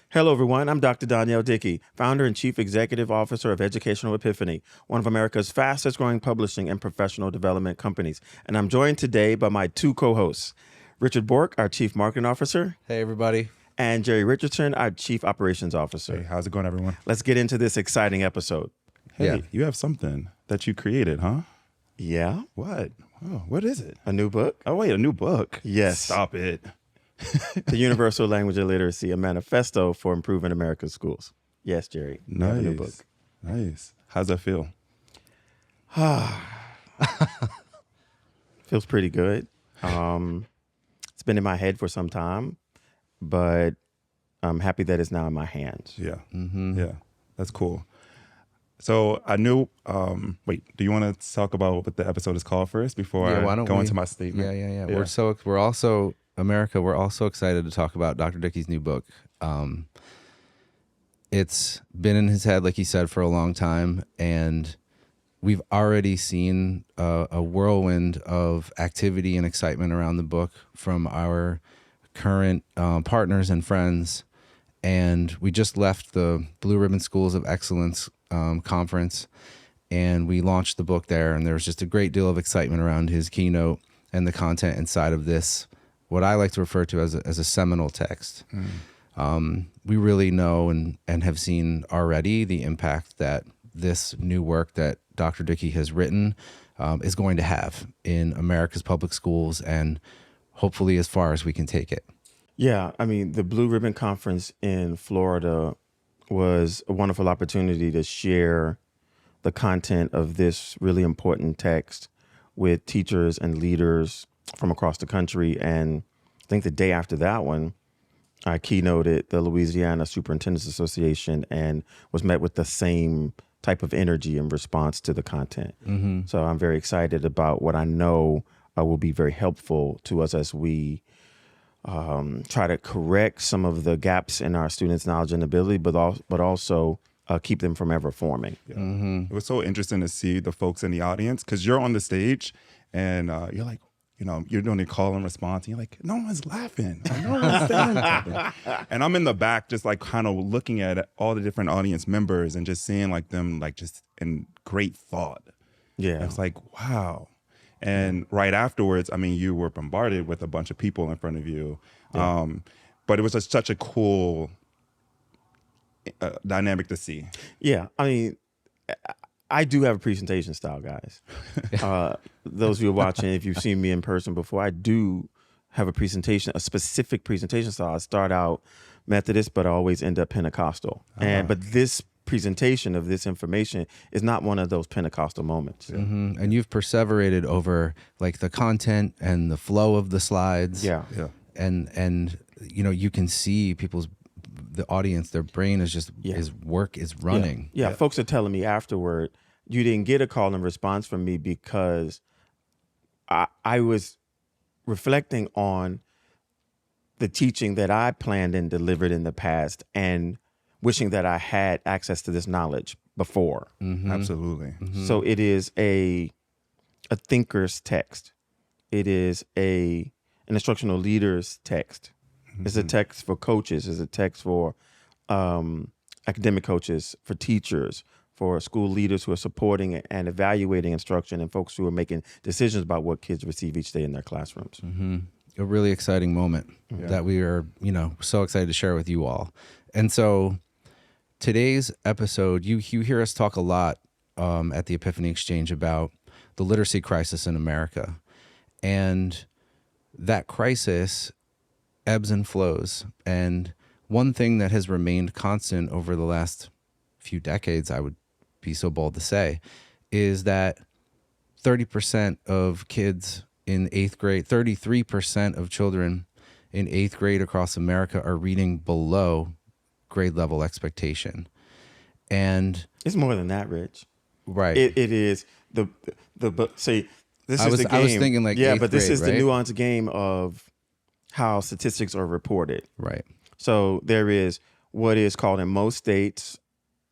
Hello, everyone. I'm Dr. Donyall D, founder and chief executive officer of Educational Epiphany, one of America's fastest growing publishing and professional development companies. And I'm joined today by my two co-hosts, Richard Bork, our chief marketing officer. Hey, everybody. And Jerry Richardson, our chief operations officer. Hey, how's it going, everyone? Let's get into this exciting episode. Hey, you have something that you created, huh? Yeah. What? Oh, what is it? A new book? Oh, wait, a new book? Yes. Stop it. The Universal Language of Literacy, a manifesto for improving America's schools. Yes, Jerry. We have a new book. Nice. How's that feel? Feels pretty good. It's been in my head for some time, but I'm happy that it's now in my hands. Yeah. Yeah. That's cool. So I knew, wait, do you want to talk about what the episode is called first before I go into my statement? Yeah. We're also, America, we're also excited to talk about Dr. Dickey's new book. It's been in his head, like he said, for a long time, and we've already seen a whirlwind of activity and excitement around the book from our current partners and friends. And we just left the Blue Ribbon Schools of Excellence conference, and we launched the book there, and there was just a great deal of excitement around his keynote and the content inside of this, what I like to refer to as a seminal text. We really know and have seen already the impact that this new work that Dr. Dickey has written is going to have in America's public schools, and hopefully as far as we can take it. Yeah, I mean, the Blue Ribbon Conference in Florida was a wonderful opportunity to share the content of this really important text with teachers and leaders from across the country. And I think the day after that one, I keynoted the Louisiana Superintendents Association and was met with the same type of energy in response to the content. So I'm very excited about what I know will be very helpful to us as we try to correct some of the gaps in our students' knowledge and ability, but also keep them from ever forming. Yeah. It was so interesting to see the folks in the audience, because you're on the stage and you're like, you're doing a call and response, and you're like, no one's laughing. No one's saying something. And I'm in the back just like kind of looking at all the different audience members and just seeing like them like just in great thought. Yeah. It's like, wow. And right afterwards, I mean, you were bombarded with a bunch of people in front of you. Yeah. But it was just such a cool dynamic to see. Yeah. I mean, I do have a presentation style, guys. Those of you watching, if you've seen me in person before, I do have a specific presentation style. I start out Methodist, but I always end up Pentecostal. But this presentation of this information is not one of those Pentecostal moments. And you've perseverated over like the content and the flow of the slides. Yeah. And you can see the audience, their brain is just, his work is running. Yeah. Folks are telling me afterward, you didn't get a call and response from me because I was reflecting on the teaching that I planned and delivered in the past and wishing that I had access to this knowledge before. Absolutely. So it is a thinker's text. It is an instructional leader's text. It's a text for coaches. It's a text for academic coaches, for teachers, for school leaders who are supporting and evaluating instruction, and folks who are making decisions about what kids receive each day in their classrooms. A really exciting moment that we are, so excited to share with you all. And so today's episode, you hear us talk a lot at the Epiphany Exchange about the literacy crisis in America. And that crisis ebbs and flows. And one thing that has remained constant over the last few decades, I would be so bold to say, is that 30% of kids in 8th grade, 33% of children in 8th grade across America are reading below grade level expectation. And It's more than that, Rich. right. It is but see, this I is the game. was thinking like yeah, 8th but this grade, is right? the nuanced game of how statistics are reported. Right. So there is what is called in most states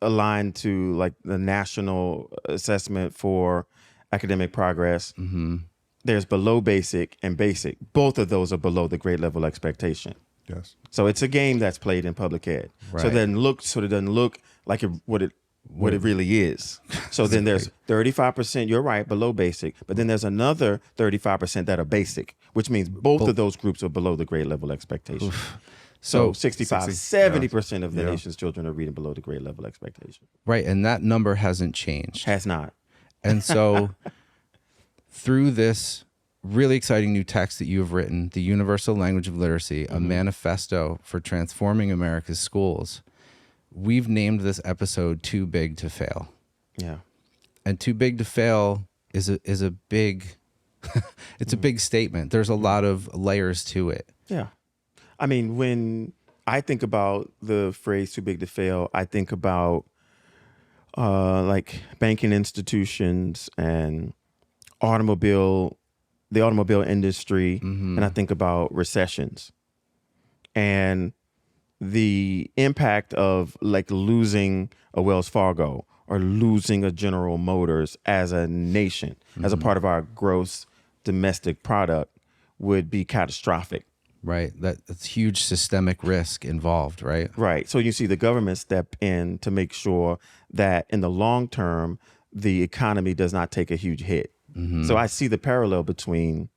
aligned to like the national assessment for academic progress. Mm-hmm. There's below basic and basic. Both of those are below the grade level expectation. Yes. So it's a game that's played in public ed. So Right. then so it doesn't look like what it really is. So then there's 35%, you're right, below basic, but then there's another 35% that are basic, which means both of those groups are below the grade level expectation. So 65, 70% of the nation's children are reading below the grade level expectation. Right. And that number hasn't changed. Has not. And so through this really exciting new text that you have written, The Universal Language of Literacy, a manifesto for transforming America's schools, we've named this episode Too Big to Fail. Yeah. And too big to fail is a big it's a big statement. There's a lot of layers to it. Yeah. I mean, when I think about the phrase too big to fail, I think about like banking institutions and the automobile industry, and I think about recessions and the impact of like losing a Wells Fargo or losing a General Motors as a nation, as a part of our gross domestic product would be catastrophic. Right. That's huge systemic risk involved, right? Right. So you see the government step in to make sure that in the long term, the economy does not take a huge hit. So I see the parallel between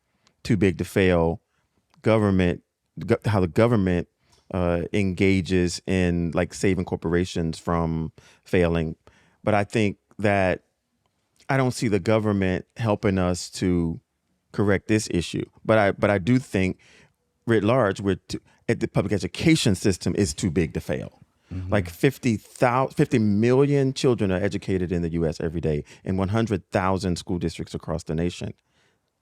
too big to fail, government, how the government engages in like saving corporations from failing. But I think that I don't see the government helping us to correct this issue. But I do think writ large, the public education system is too big to fail. Like 50 million children are educated in the U.S. every day in 100,000 school districts across the nation.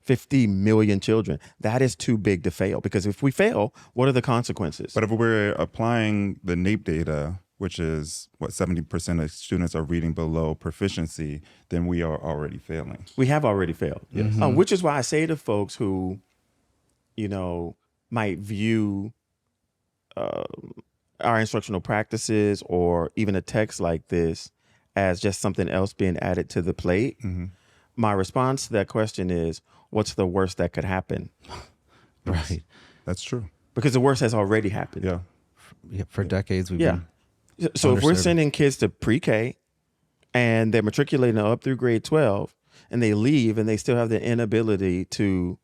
50 million children. That is too big to fail, because if we fail, what are the consequences? But if we're applying the NAEP data, which is what 70% of students are reading below proficiency, then we are already failing. We have already failed. Yes. Which is why I say to folks who, might view our instructional practices or even a text like this as just something else being added to the plate. My response to that question is, what's the worst that could happen? Right. That's true. Because the worst has already happened. Yeah, for decades we've Yeah. been So if we're underserved. sending kids to pre-K and they're matriculating up through grade 12 and they leave and they still have the inability to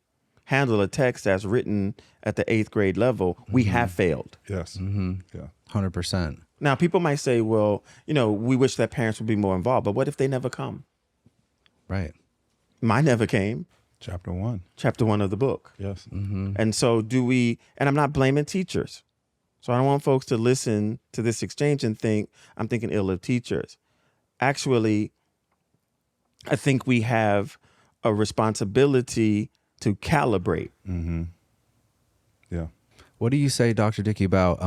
handle a text that's written at the 8th grade level, we have failed. Yes. Yeah. 100%. Now, people might say, well, we wish that parents would be more involved, but what if they never come? Right. Mine never came. Chapter 1. Chapter 1 of the book. Yes. And so and I'm not blaming teachers. So I don't want folks to listen to this exchange and think I'm thinking ill of teachers. Actually, I think we have a responsibility to calibrate. Yeah. What do you say, Dr. Dickey, about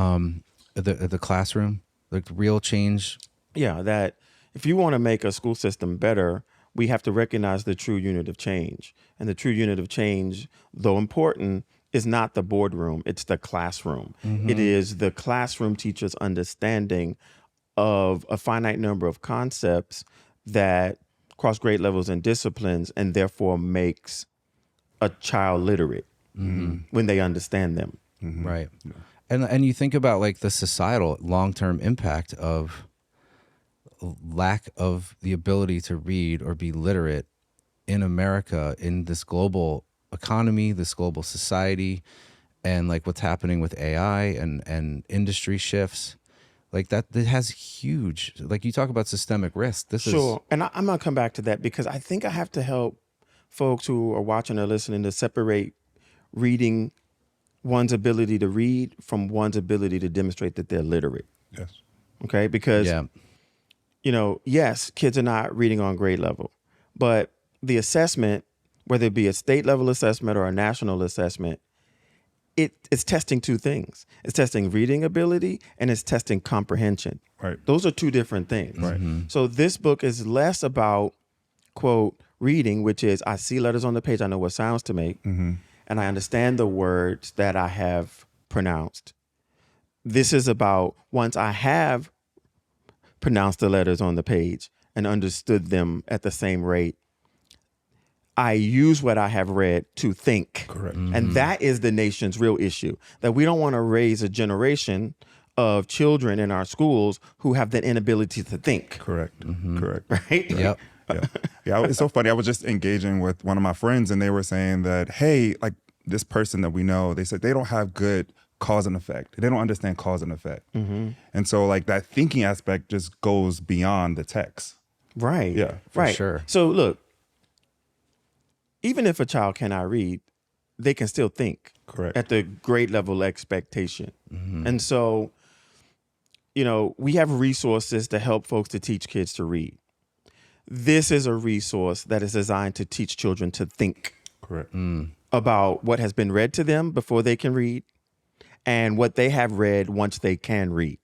the classroom, like real change? Yeah, that if you want to make a school system better, we have to recognize the true unit of change. And the true unit of change, though important, is not the boardroom, it's the classroom. It is the classroom teacher's understanding of a finite number of concepts that cross grade levels and disciplines, and therefore makes a child literate when they understand them. Right. And you think about like the societal long-term impact of lack of the ability to read or be literate in America, in this global economy, this global society, and like what's happening with AI and industry shifts. Like that has huge, like you talk about systemic risk. This Sure. And I'm going to come back to that, because I think I have to help folks who are watching or listening to separate reading, one's ability to read, from one's ability to demonstrate that they're literate. Yes. Okay? Because, yeah. yes, kids are not reading on grade level, but the assessment, whether it be a state level assessment or a national assessment, it's testing two things. It's testing reading ability and it's testing comprehension. Right. Those are two different things. Right. So this book is less about, quote, reading, which is I see letters on the page, I know what sounds to make, and I understand the words that I have pronounced. This is about once I have pronounced the letters on the page and understood them at the same rate, I use what I have read to think. Correct. And that is the nation's real issue, that we don't want to raise a generation of children in our schools who have the inability to think. Correct. Correct. Right? Yep. Yeah. It's so funny. I was just engaging with one of my friends and they were saying that, hey, like this person that we know, they said they don't have good cause and effect. They don't understand cause and effect. And so like that thinking aspect just goes beyond the text. Right. Yeah, for right. sure. So look, even if a child cannot read, they can still think. Correct. At the grade level expectation. And so, we have resources to help folks to teach kids to read. This is a resource that is designed to teach children to think Correct. about what has been read to them before they can read and what they have read once they can read.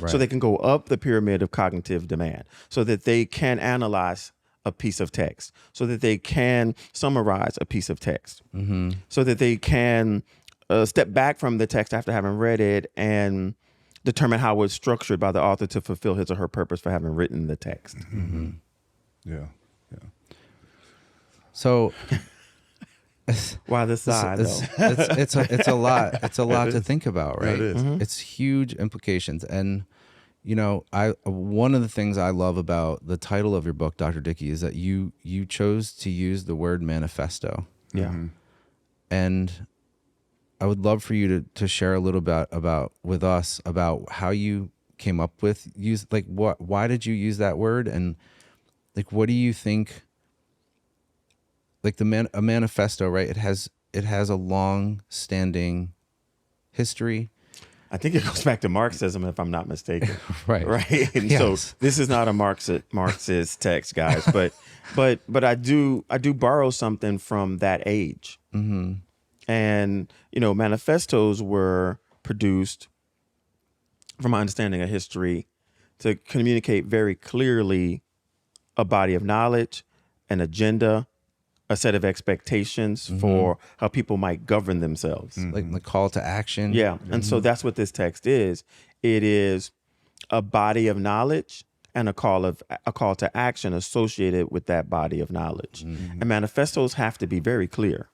So they can go up the pyramid of cognitive demand so that they can analyze a piece of text, so that they can summarize a piece of text, so that they can step back from the text after having read it and determine how it's structured by the author to fulfill his or her purpose for having written the text. Yeah. So Why the side, though? it's a lot. It's a lot to think about, right? it is. It's huge implications. And one of the things I love about the title of your book, Dr. Dickey, is that you chose to use the word manifesto. Yeah. And I would love for you to share a little bit about with us about how you came up with why did you use that word, and like what do you think, like a manifesto, right? It has a long standing history. I think it goes back to Marxism, if I'm not mistaken. Right. Right. And Yes. so this is not a Marxist text, guys, but I do borrow something from that age. And, manifestos were produced, from my understanding of history, to communicate very clearly a body of knowledge, an agenda, a set of expectations for how people might govern themselves. Like the call to action. Yeah. And so that's what this text is. It is a body of knowledge and a call to action associated with that body of knowledge. And manifestos have to be very clear.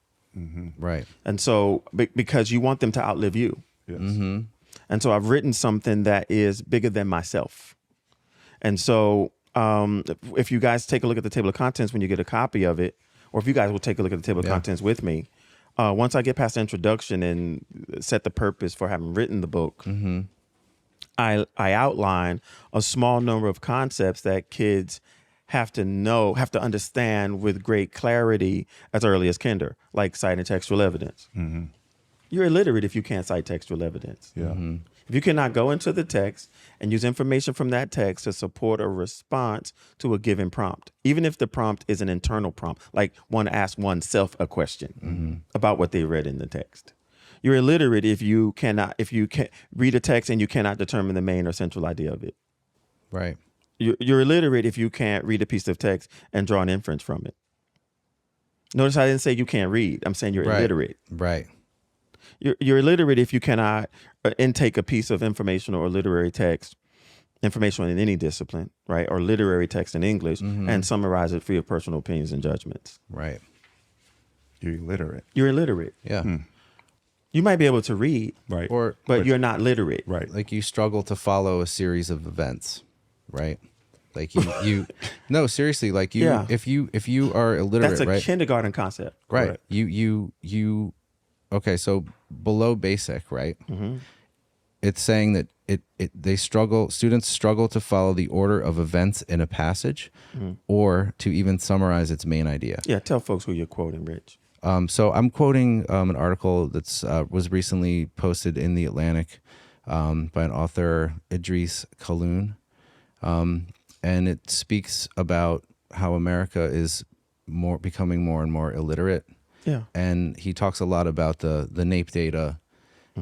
Right. And so because you want them to outlive you. Yes. And so I've written something that is bigger than myself. And so if you guys take a look at the table of contents when you get a copy of it, or if you guys will take a look at the table of contents with me, once I get past the introduction and set the purpose for having written the book, I outline a small number of concepts that kids have to understand with great clarity as early as kinder, like citing textual evidence. You're illiterate if you can't cite textual evidence. Yeah. If you cannot go into the text and use information from that text to support a response to a given prompt, even if the prompt is an internal prompt, like one asks oneself a question about what they read in the text. You're illiterate if you can't read a text and you cannot determine the main or central idea of it. Right. You're illiterate if you can't read a piece of text and draw an inference from it. Notice I didn't say you can't read. I'm saying you're illiterate. Right. You're illiterate if you cannot intake a piece of information or literary text, information in any discipline, right, or literary text in English, and summarize it free of personal opinions and judgments. Right. You're illiterate. You're illiterate. Yeah. You might be able to read, Right. but you're not literate. Right. Like you struggle to follow a series of events, right? Like you no, seriously, like if you are illiterate, That's a right? kindergarten concept. Right. Correct. You okay, so below basic, right? It's saying that students struggle to follow the order of events in a passage or to even summarize its main idea. Yeah, tell folks who you're quoting, Rich. So I'm quoting an article that's was recently posted in The Atlantic by an author, Idris Kaloun. and it speaks about how America is becoming more and more illiterate. Yeah. And he talks a lot about the NAEP data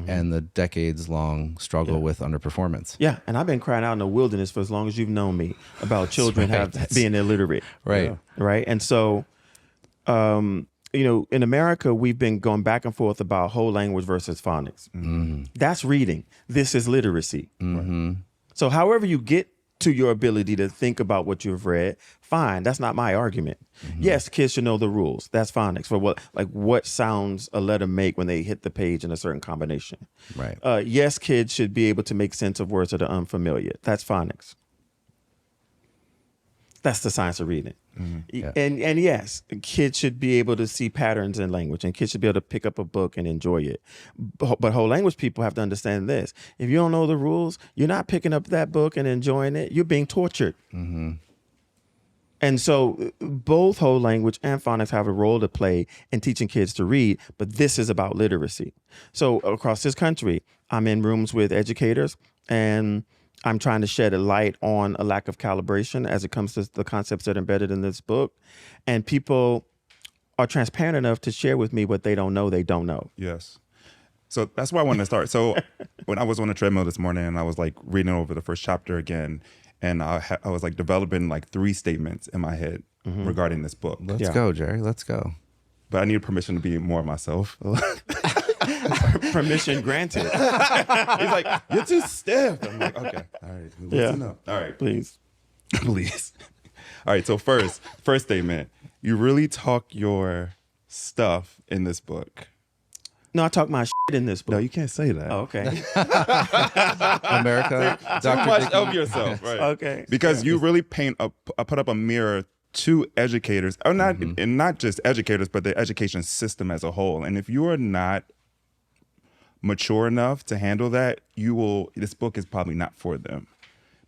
and the decades-long struggle Yeah. with underperformance. Yeah, and I've been crying out in the wilderness for as long as you've known me about children being illiterate. Right. Right. And so, in America, we've been going back and forth about whole language versus phonics. That's reading. This is literacy. So however you get to your ability to think about what you've read, fine. That's not my argument. Yes, kids should know the rules. That's phonics for what sounds a letter make when they hit the page in a certain combination. Right. Yes, kids should be able to make sense of words that are unfamiliar. That's phonics. That's the science of reading. Yeah. And yes, kids should be able to see patterns in language, and kids should be able to pick up a book and enjoy it. But whole language people have to understand this. If you don't know the rules, you're not picking up that book and enjoying it. You're being tortured. And so both whole language and phonics have a role to play in teaching kids to read, but this is about literacy. So across this country, I'm in rooms with educators, and I'm trying to shed a light on a lack of calibration as it comes to the concepts that are embedded in this book. And people are transparent enough to share with me what they don't know. Yes. So that's where I wanted to start. So when I was on the treadmill this morning and I was like reading over the first chapter again, and I was like developing like 3 statements in my head regarding this book. Let's go, Jerry. Let's go. But I needed permission to be more myself. Permission granted. He's like, you're too stiff. I'm like, okay, all right, listen up. All right, Please. please. All right, so first statement, you really talk your stuff in this book. No, I talk my shit in this book. No, you can't say that. Oh, okay. America, Too Dr. much Dickey. of yourself, right? Okay. Because you really put up a mirror to educators, or not, and not just educators, but the education system as a whole. And if you are not mature enough to handle that, this book is probably not for them,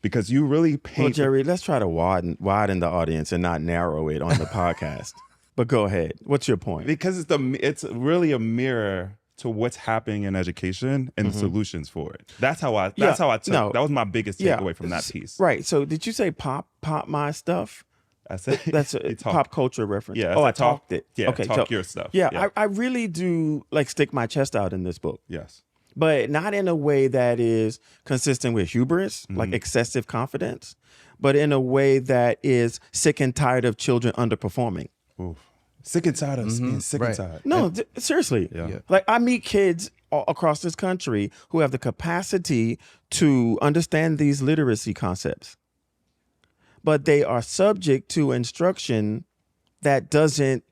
because you really paint. Well, Jerry, let's try to widen the audience and not narrow it on the podcast. But go ahead. What's your point? Because it's really a mirror to what's happening in education and the solutions for it. That's how I took. That was my biggest takeaway from that piece. Right. So did you say pop my stuff? I said That's a pop culture reference. Yeah. Oh, I talked it. Yeah. Okay. Talk your stuff. Yeah, I really do like stick my chest out in this book. Yes. But not in a way that is consistent with hubris, like excessive confidence, but in a way that is sick and tired of children underperforming. Oof. Sick and tired of being sick and tired. No, seriously. Yeah. Like I meet kids across this country who have the capacity to understand these literacy concepts, but they are subject to instruction that doesn't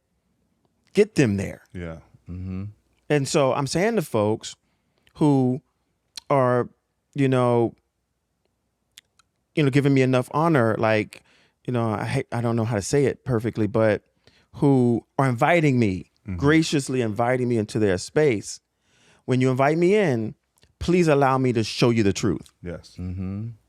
get them there. Yeah. And so I'm saying to folks who are, giving me enough honor, like, I don't know how to say it perfectly, but who are inviting me, graciously inviting me into their space. When you invite me in, please allow me to show you the truth. Yes.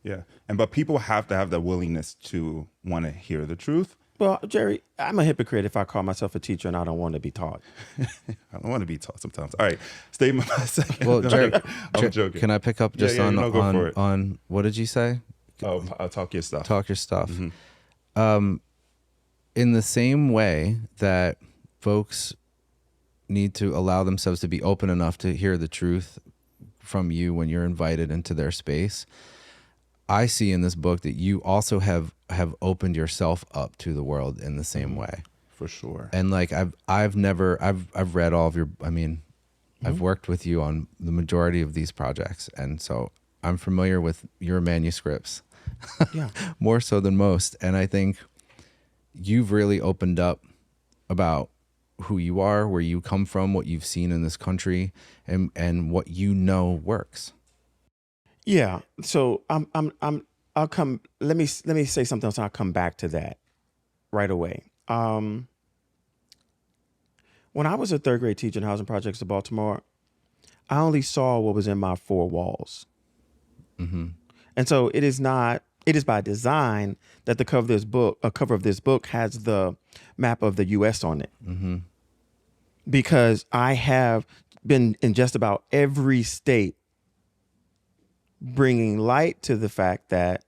Yeah. But people have to have the willingness to want to hear the truth. Well, Jerry, I'm a hypocrite if I call myself a teacher and I don't want to be taught. I don't want to be taught sometimes. All right. Statement by second. Well, Jerry, I'm joking. Can I pick up just go for it. on what did you say? Oh, I'll talk your stuff. Talk your stuff. In the same way that folks need to allow themselves to be open enough to hear the truth from you when you're invited into their space, I see in this book that you also have opened yourself up to the world in the same way. For sure. And like I've read all of your, I've worked with you on the majority of these projects, and so I'm familiar with your manuscripts. Yeah. More so than most. And I think you've really opened up about who you are, where you come from, what you've seen in this country, and what you know works. Yeah. So I'll come. Let me say something else. And I'll come back to that right away. When I was a third grade teacher in Housing Projects of Baltimore, I only saw what was in my 4 walls. And so it is by design that the cover of this book has the map of the U.S. on it. Because I have been in just about every state bringing light to the fact that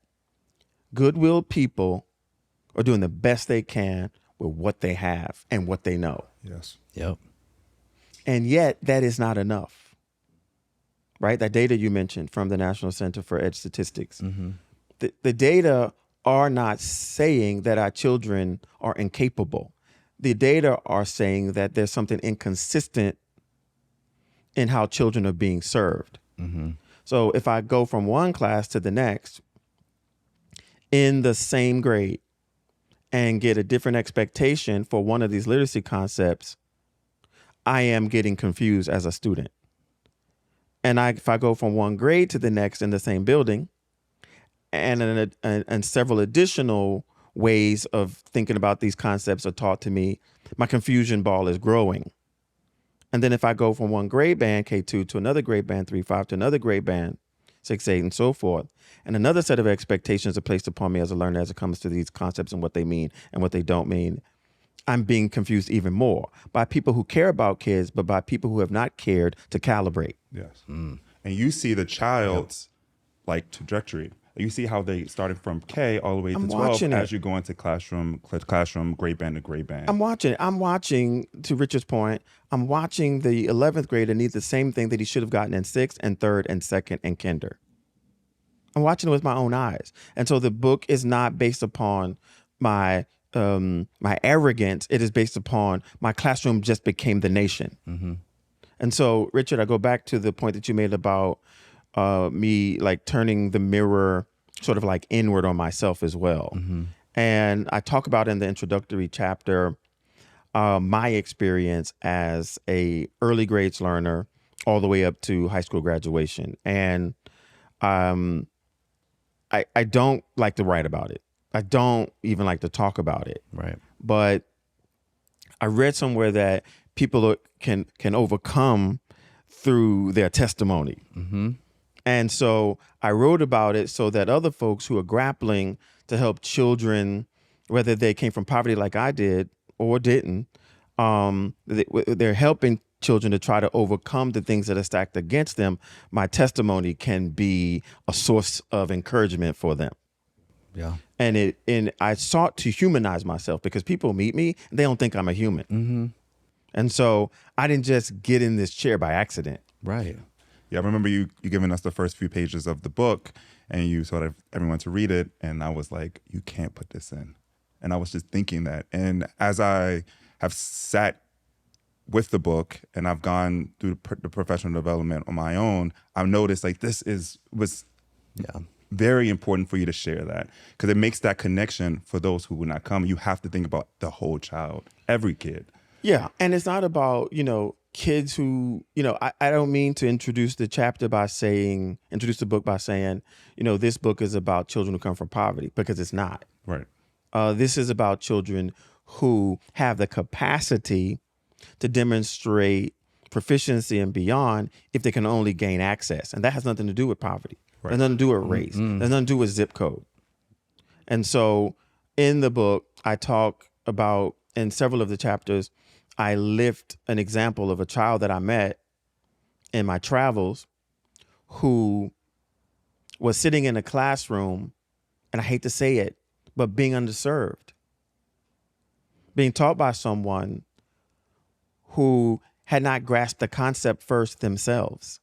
Good-willed people are doing the best they can with what they have and what they know. Yes. Yep. And yet that is not enough, right? That data you mentioned from the National Center for Edge Statistics, the data are not saying that our children are incapable. The data are saying that there's something inconsistent in how children are being served. So if I go from one class to the next in the same grade and get a different expectation for one of these literacy concepts, I am getting confused as a student. And if I go from one grade to the next in the same building, and several additional ways of thinking about these concepts are taught to me, my confusion ball is growing. And then if I go from one grade band, K2, to another grade band, 3-5, to another grade band, 6-8, and so forth, and another set of expectations are placed upon me as a learner as it comes to these concepts and what they mean and what they don't mean, I'm being confused even more by people who care about kids, but by people who have not cared to calibrate. Yes. And you see the child's like trajectory. You see how they started from K all the way to I'm 12 watching as it. you go into classroom, grade band to grade band. I'm watching it. I'm watching, to Richard's point, I'm watching the 11th grader need the same thing that he should have gotten in 6th and 3rd and 2nd and kinder. I'm watching it with my own eyes. And so the book is not based upon my arrogance. It is based upon my classroom just became the nation. And so, Richard, I go back to the point that you made about me like turning the mirror sort of like inward on myself as well. And I talk about in the introductory chapter my experience as a early grades learner all the way up to high school graduation. And I don't like to write about it. I don't even like to talk about it. Right. But I read somewhere that people can overcome through their testimony. And so I wrote about it so that other folks who are grappling to help children, whether they came from poverty like I did or didn't, they're helping children to try to overcome the things that are stacked against them. My testimony can be a source of encouragement for them. Yeah. And I sought to humanize myself because people meet me and they don't think I'm a human. And so I didn't just get in this chair by accident. Right. Yeah, I remember you giving us the first few pages of the book and you sort of everyone to read it. And I was like, you can't put this in. And I was just thinking that. And as I have sat with the book and I've gone through the professional development on my own, I've noticed like this was very important for you to share that because it makes that connection for those who will not come. You have to think about the whole child, every kid. Yeah. And it's not about, kids who, I don't mean to introduce the book by saying, this book is about children who come from poverty, because it's not. Right. This is about children who have the capacity to demonstrate proficiency and beyond if they can only gain access. And that has nothing to do with poverty. Right. It has nothing to do with race. It has nothing to do with zip code. And so in the book, I talk about, in several of the chapters, I lift an example of a child that I met in my travels who was sitting in a classroom, and I hate to say it, but being underserved, being taught by someone who had not grasped the concept first themselves,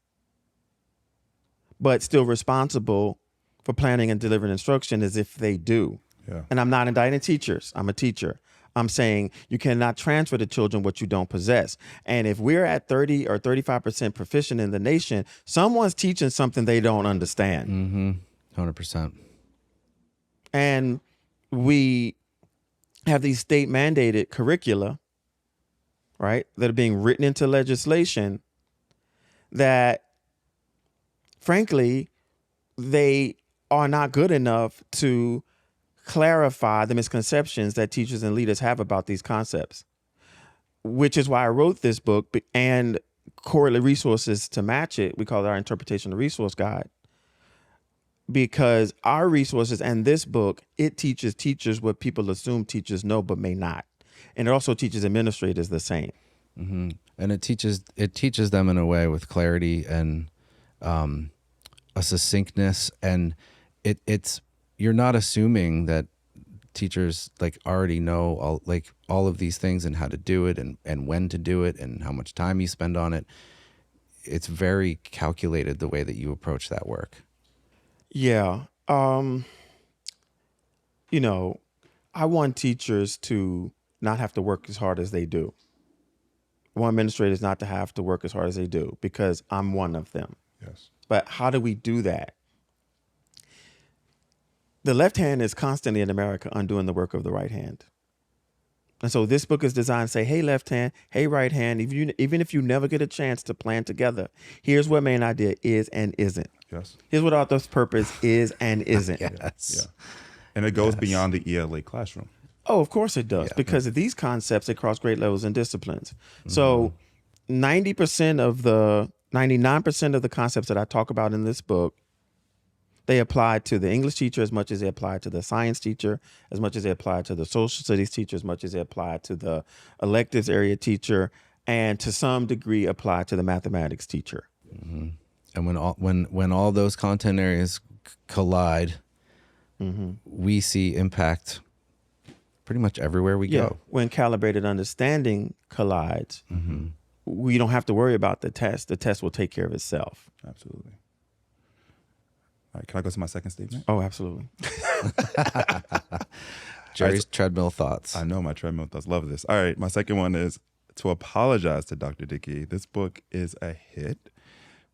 but still responsible for planning and delivering instruction as if they do. Yeah. And I'm not indicting teachers. I'm a teacher. I'm saying you cannot transfer to children what you don't possess. And if we're at 30 or 35% proficient in the nation, someone's teaching something they don't understand. 100%. And we have these state mandated curricula, right, that are being written into legislation that, frankly, they are not good enough to clarify the misconceptions that teachers and leaders have about these concepts, which is why I wrote this book and correlate resources to match it. We call it our interpretation of resource guide, because our resources and this book, it teaches teachers what people assume teachers know but may not. And it also teaches administrators the same. And it teaches them in a way with clarity and a succinctness, and it's you're not assuming that teachers like already know all of these things and how to do it and when to do it and how much time you spend on it. It's very calculated the way that you approach that work. Yeah. I want teachers to not have to work as hard as they do. I want administrators not to have to work as hard as they do, because I'm one of them. Yes. But how do we do that? The left hand is constantly in America undoing the work of the right hand. And so this book is designed to say, hey, left hand, hey, right hand, even if you never get a chance to plan together, here's what main idea is and isn't. Yes. Here's what author's purpose is and isn't. Yes. Yeah. And it goes beyond the ELA classroom. Oh, of course it does, because of these concepts, they cross grade levels and disciplines. So 99% of the concepts that I talk about in this book, they apply to the English teacher as much as they apply to the science teacher, as much as they apply to the social studies teacher, as much as they apply to the electives area teacher, and to some degree apply to the mathematics teacher. Mm-hmm. And when all those content areas collide, we see impact pretty much everywhere we go. When calibrated understanding collides, we don't have to worry about the test. The test will take care of itself. Absolutely. All right, can I go to my second statement? Oh, absolutely. Jerry's treadmill thoughts. I know my treadmill thoughts. Love this. All right, my second one is to apologize to Dr. Dickey. This book is a hit,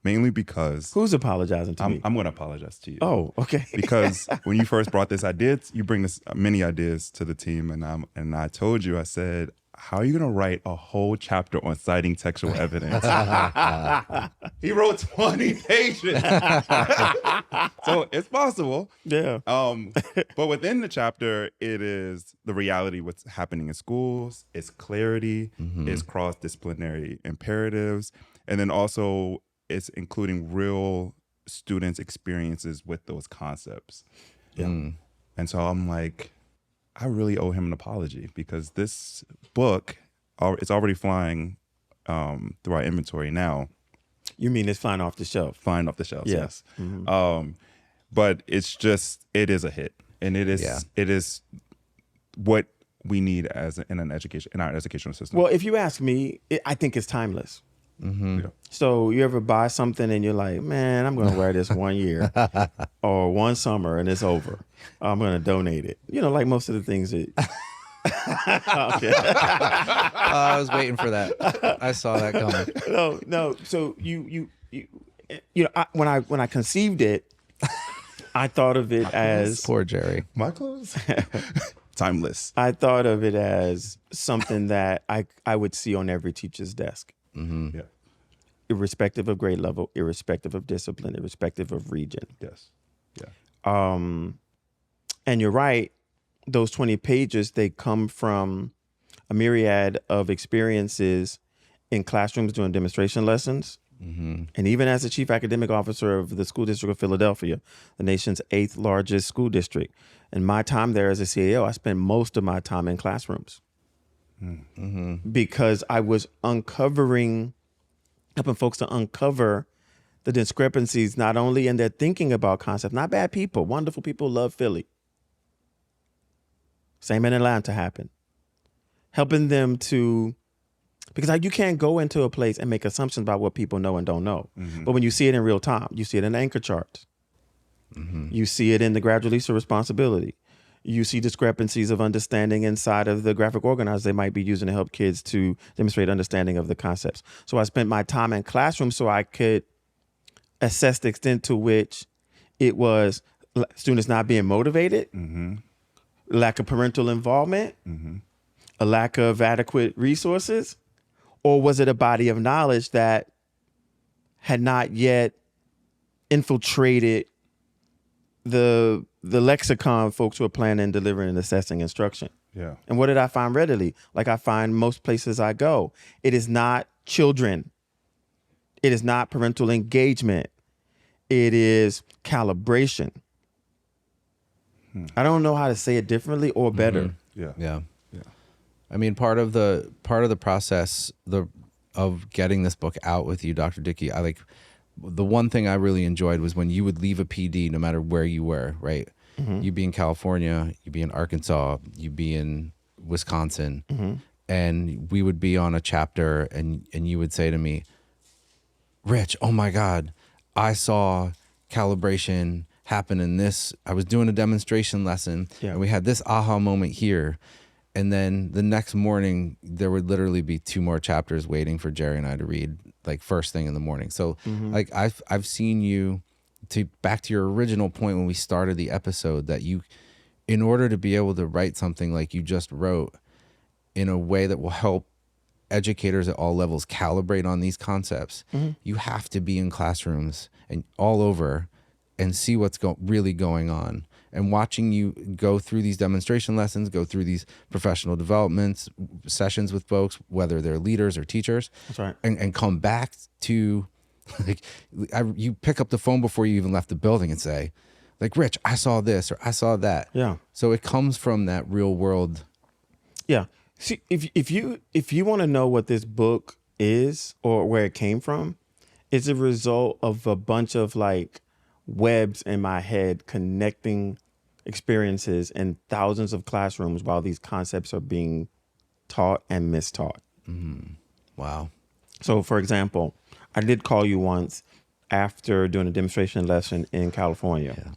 mainly because... Who's apologizing to me? I'm going to apologize to you. Oh, okay. Because when you first brought this idea, you bring this many ideas to the team, and I told you, I said, how are you going to write a whole chapter on citing textual evidence? He wrote 20 pages. So it's possible. Yeah. But within the chapter, it is the reality of what's happening in schools, it's clarity, it's cross-disciplinary imperatives, and then also it's including real students' experiences with those concepts. Yeah. And so I'm like, I really owe him an apology, because this book, it's already flying through our inventory now. You mean it's flying off the shelf? Flying off the shelves, Yeah. yes. But it's just, it is a hit, and it is what we need in our educational system. Well, if you ask me, I think it's timeless. Yeah. So you ever buy something and you're like, man, I'm going to wear this 1 year or one summer and it's over. I'm going to donate it. Like most of the things that... Okay. I was waiting for that. I saw that coming. No. So when I conceived it, I thought of it as... Poor Jerry. My clothes? Timeless. I thought of it as something that I would see on every teacher's desk. Yeah. Irrespective of grade level, irrespective of discipline, irrespective of region. Yes. Yeah. And you're right, those 20 pages, they come from a myriad of experiences in classrooms doing demonstration lessons. And even as the chief academic officer of the school district of Philadelphia, the nation's 8th largest school district. In my time there as a CAO, I spent most of my time in classrooms. Because I was helping folks to uncover the discrepancies, not only in their thinking about concepts, not bad people, wonderful people love Philly. Same in Atlanta happened. Helping them to, because you can't go into a place and make assumptions about what people know and don't know. But when you see it in real time, you see it in the anchor charts. You see it in the gradual release of responsibility. You see discrepancies of understanding inside of the graphic organizers they might be using to help kids to demonstrate understanding of the concepts. So I spent my time in classrooms so I could assess the extent to which it was students not being motivated, lack of parental involvement, a lack of adequate resources, or was it a body of knowledge that had not yet infiltrated the lexicon folks who are planning, delivering, and assessing instruction. Yeah. And what did I find readily? Like I find most places I go, it is not children. It is not parental engagement. It is calibration. I don't know how to say it differently or better. Yeah. I mean, part of the process of getting this book out with you, Dr. Dickey, the one thing I really enjoyed was when you would leave a PD, no matter where you were, right? You be in California, you be in Arkansas, you be in Wisconsin, and we would be on a chapter, and you would say to me, Rich, oh my God, I saw calibration happen in this. I was doing a demonstration lesson, and we had this aha moment here. And then the next morning, there would literally be 2 more chapters waiting for Jerry and I to read, like first thing in the morning. So, like I've seen you, to back to your original point when we started the episode, that you, in order to be able to write something like you just wrote in a way that will help educators at all levels calibrate on these concepts, you have to be in classrooms and all over and see what's really going on. And watching you go through these demonstration lessons, go through these professional developments sessions with folks, whether they're leaders or teachers, That's right. and come back to, like, you pick up the phone before you even left the building and say, like, Rich, I saw this or I saw that. Yeah. So it comes from that real world. Yeah. See, if you want to know what this book is or where it came from, it's a result of a bunch of like webs in my head connecting experiences in thousands of classrooms while these concepts are being taught and mistaught. Wow. So, for example, I did call you once after doing a demonstration lesson in California. Yeah.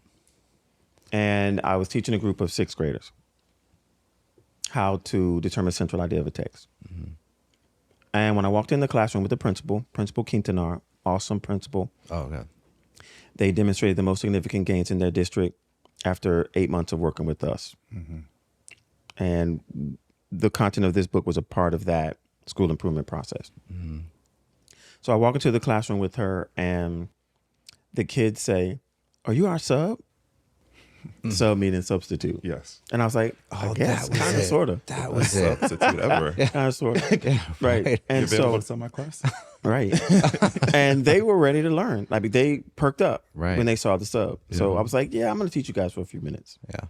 And I was teaching a group of 6th graders how to determine central idea of a text. And when I walked in the classroom with the principal Quintanar, awesome principal, Oh, God. they demonstrated the most significant gains in their district after 8 months of working with us. And the content of this book was a part of that school improvement process. So I walk into the classroom with her, and the kids say, "Are you our sub?" Sub meaning substitute. Yes. And I was like, I guess, that was kind of, it. sort of. That was it. Substitute ever. Kind of, sort of. Right. And Available so, to sell my class? right. And they were ready to learn. Like, they perked up Right. when they saw the sub. So I was like, yeah, I'm going to teach you guys for a few minutes. Yeah.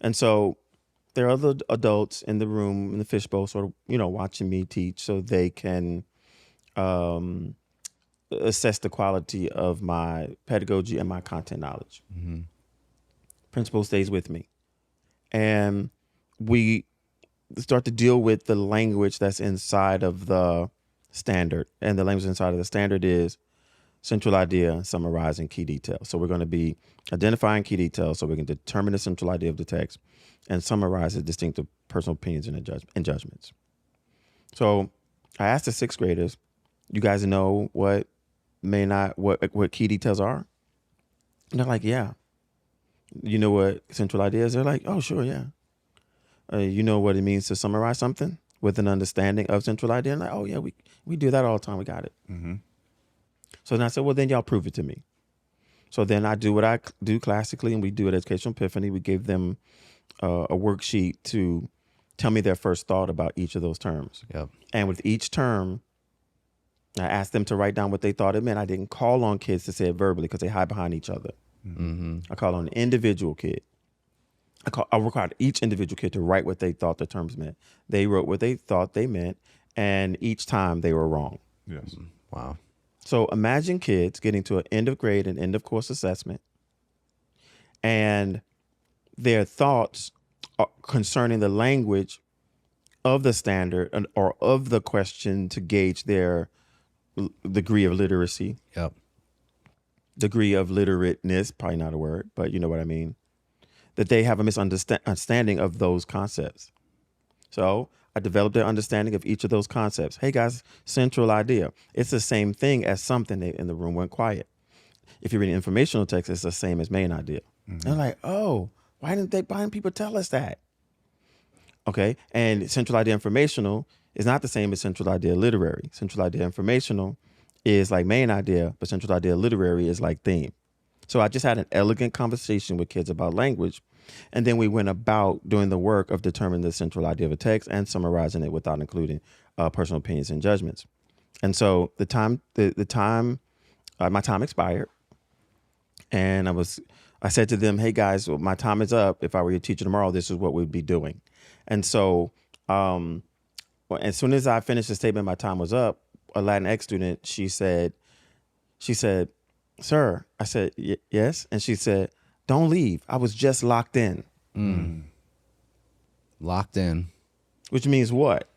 And so there are other adults in the room, in the fishbowl, sort of, watching me teach so they can assess the quality of my pedagogy and my content knowledge. Principal stays with me. And we start to deal with the language that's inside of the standard. And the language inside of the standard is central idea, summarizing key details. So we're going to be identifying key details so we can determine the central idea of the text and summarize the distinctive personal opinions and judgments. So I asked the 6th graders, you guys know what key details are? And they're like, yeah. You know what central idea is? They're like, oh, sure, yeah. You know what it means to summarize something with an understanding of central idea? And like, oh, yeah, we do that all the time. We got it. So then I said, well, then y'all prove it to me. So then I do what I do classically, and we do at Educational Epiphany. We gave them a worksheet to tell me their first thought about each of those terms. Yep. And with each term, I asked them to write down what they thought it meant. I didn't call on kids to say it verbally because they hide behind each other. I call on an individual kid. I required each individual kid to write what they thought the terms meant. They wrote what they thought they meant, and each time they were wrong. Yes. Wow. So imagine kids getting to an end of grade and end of course assessment, and their thoughts concerning the language of the standard or of the question to gauge their degree of literacy. Yep. Degree of literateness, probably not a word, but you know what I mean, that they have a misunderstanding of those concepts. So I developed an understanding of each of those concepts. Hey guys, central idea. It's the same thing as something. In the room went quiet. If you read an informational text, it's the same as main idea. And I'm like, oh, why didn't people tell us that? Okay, and central idea informational is not the same as central idea literary. Central idea informational is like main idea, but central idea literary is like theme. So I just had an elegant conversation with kids about language, and then we went about doing the work of determining the central idea of a text and summarizing it without including personal opinions and judgments. And so my time expired, and I said to them, hey guys, well, my time is up. If I were your teacher tomorrow, this is what we'd be doing. And so as soon as I finished the statement, my time was up, a Latinx student, she said, sir, I said, yes. And she said, Don't leave. I was just locked in. Locked in. Which means what?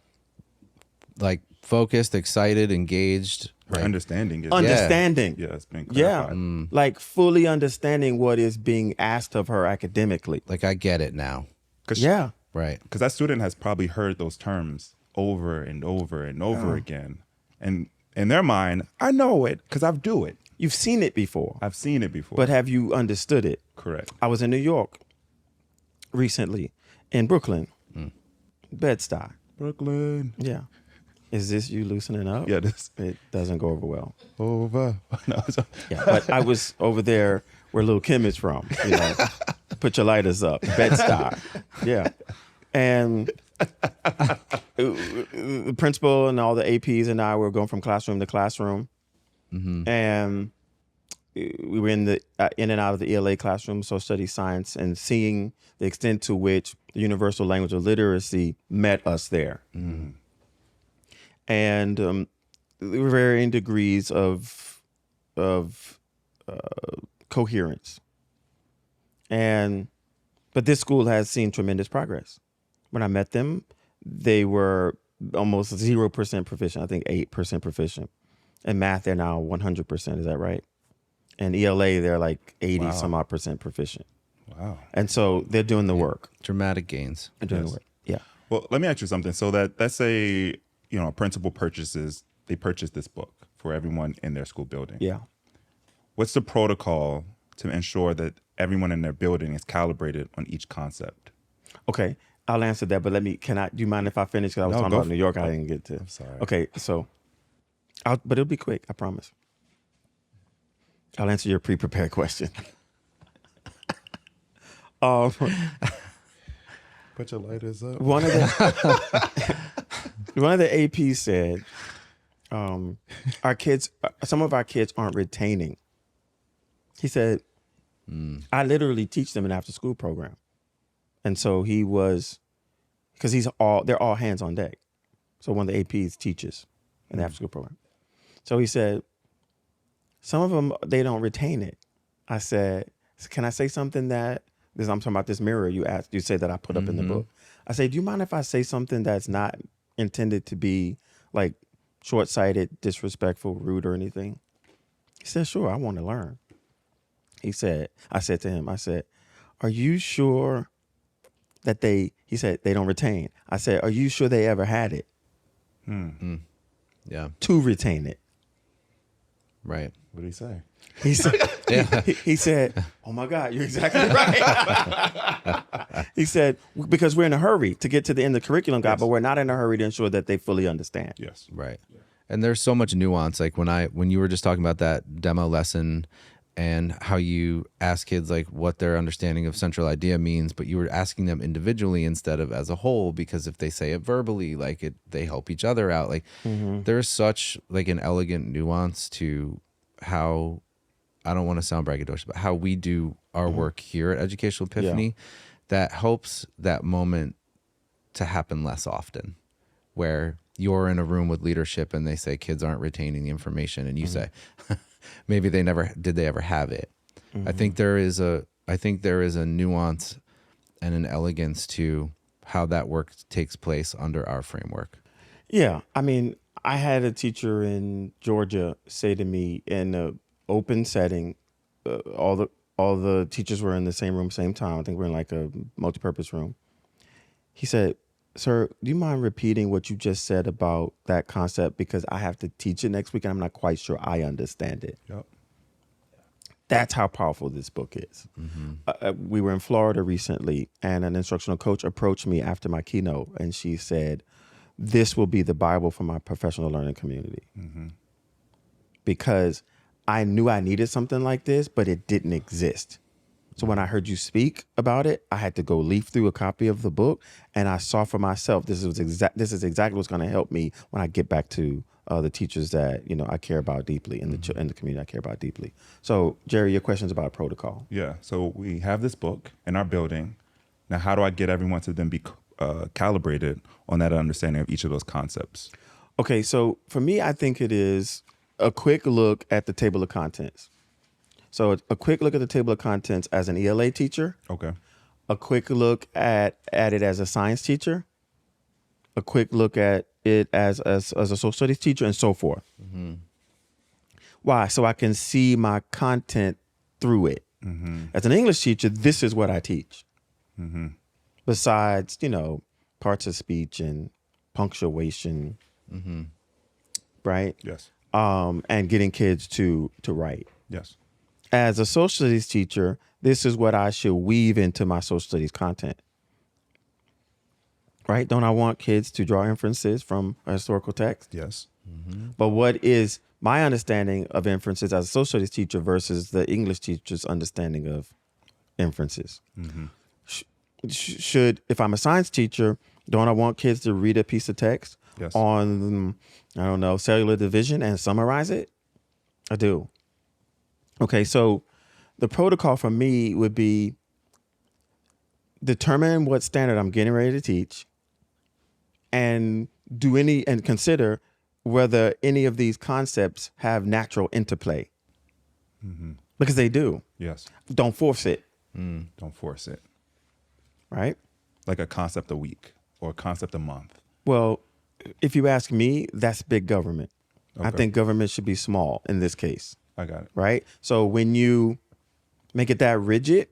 Like focused, excited, engaged. Her Like, understanding is Understanding. Yeah, it's been Yeah. clarified. Like fully understanding what is being asked of her academically. like I get it now. Yeah. Right. Because that student has probably heard those terms over and over and over again. And in their mind, I know it because I've do it. You've seen it before. I've seen it before. But have you understood it? Correct. I was in New York recently, in Brooklyn, Bed-Stuy. Brooklyn. Yeah. Is this you loosening up? Yeah, this It doesn't go over well. over. No, Yeah, but I was over there where Lil Kim is from. You know, put your lighters up, Bed-Stuy. Yeah, and the principal and all the APs and I were going from classroom to classroom, and we were in and out of the ELA classroom, social studies, science, and seeing the extent to which the universal language of literacy met us there. And there were varying degrees of coherence. But this school has seen tremendous progress. When I met them, they were almost 0% proficient. I think 8% proficient. In math, they're now 100%. Is that right? And ELA, they're like 80 some odd percent proficient. Wow. And so they're doing the work. Dramatic gains. They're doing Yes. the work. Yeah. Well, let me ask you something. So let's say, a principal purchase this book for everyone in their school building. Yeah. What's the protocol to ensure that everyone in their building is calibrated on each concept? Okay, I'll answer that, but do you mind if I finish? Because I was No, talking go about for New York, it. I didn't get to. I'm sorry. Okay, so, but it'll be quick, I promise. I'll answer your pre-prepared question. Put your lighters up. One of the APs said, some of our kids aren't retaining. He said, I literally teach them an after-school program. And so because they're all hands on deck. So one of the APs teaches an after-school program. So he said, some of them, they don't retain it. I said, can I say something because I'm talking about this mirror you say that I put up in the book. I say, do you mind if I say something that's not intended to be like short-sighted, disrespectful, rude, or anything? He said, sure, I want to learn. I said to him, are you sure that he said, they don't retain. I said, are you sure they ever had it Yeah. to retain it? Right. What did he say? He said, he said, oh my God, you're exactly right. He said, because we're in a hurry to get to the end of the curriculum guide, but we're not in a hurry to ensure that they fully understand. Yes. Right. And there's so much nuance. Like when you were just talking about that demo lesson and how you ask kids like what their understanding of central idea means, but you were asking them individually instead of as a whole, because if they say it verbally, they help each other out. Like there's such like an elegant nuance to how, I don't want to sound braggadocious, but how we do our work here at Educational Epiphany that helps that moment to happen less often, where you're in a room with leadership and they say kids aren't retaining the information, and you say maybe they ever have it. I think there is a nuance and an elegance to how that work takes place under our framework. Yeah. I mean, I had a teacher in Georgia say to me in an open setting, all the teachers were in the same room, same time. I think we're in like a multipurpose room. He said, sir, do you mind repeating what you just said about that concept? Because I have to teach it next week and I'm not quite sure I understand it. Yep. That's how powerful this book is. We were in Florida recently and an instructional coach approached me after my keynote and she said, this will be the Bible for my professional learning community. Because I knew I needed something like this, but it didn't exist. So when I heard you speak about it, I had to go leaf through a copy of the book, and I saw for myself this is exactly what's going to help me when I get back to the teachers that I care about deeply in the community I care about deeply. So Jerry, your question's about protocol. Yeah. So we have this book in our building. Now, how do I get everyone to then be calibrated on that understanding of each of those concepts? Okay, so for me, I think it is a quick look at the table of contents. So a quick look at the table of contents as an ELA teacher, Okay. a quick look at it as a science teacher, a quick look at it as a social studies teacher, and so forth. Why? So I can see my content through it. As an English teacher, this is what I teach. Besides, parts of speech and punctuation, right? Yes. And getting kids to write. Yes. As a social studies teacher, this is what I should weave into my social studies content. Right? Don't I want kids to draw inferences from a historical text? Yes. But what is my understanding of inferences as a social studies teacher versus the English teacher's understanding of inferences? Should, if I'm a science teacher, don't I want kids to read a piece of text Yes. on, cellular division and summarize it? I do. Okay, so the protocol for me would be determine what standard I'm getting ready to teach and consider whether any of these concepts have natural interplay. Because they do. Yes. Don't force it, Don't force it. right? Like a concept a week or a concept a month. Well, if you ask me, that's big government. I Okay. think government should be small in this case, I got it. right? So when you make it that rigid,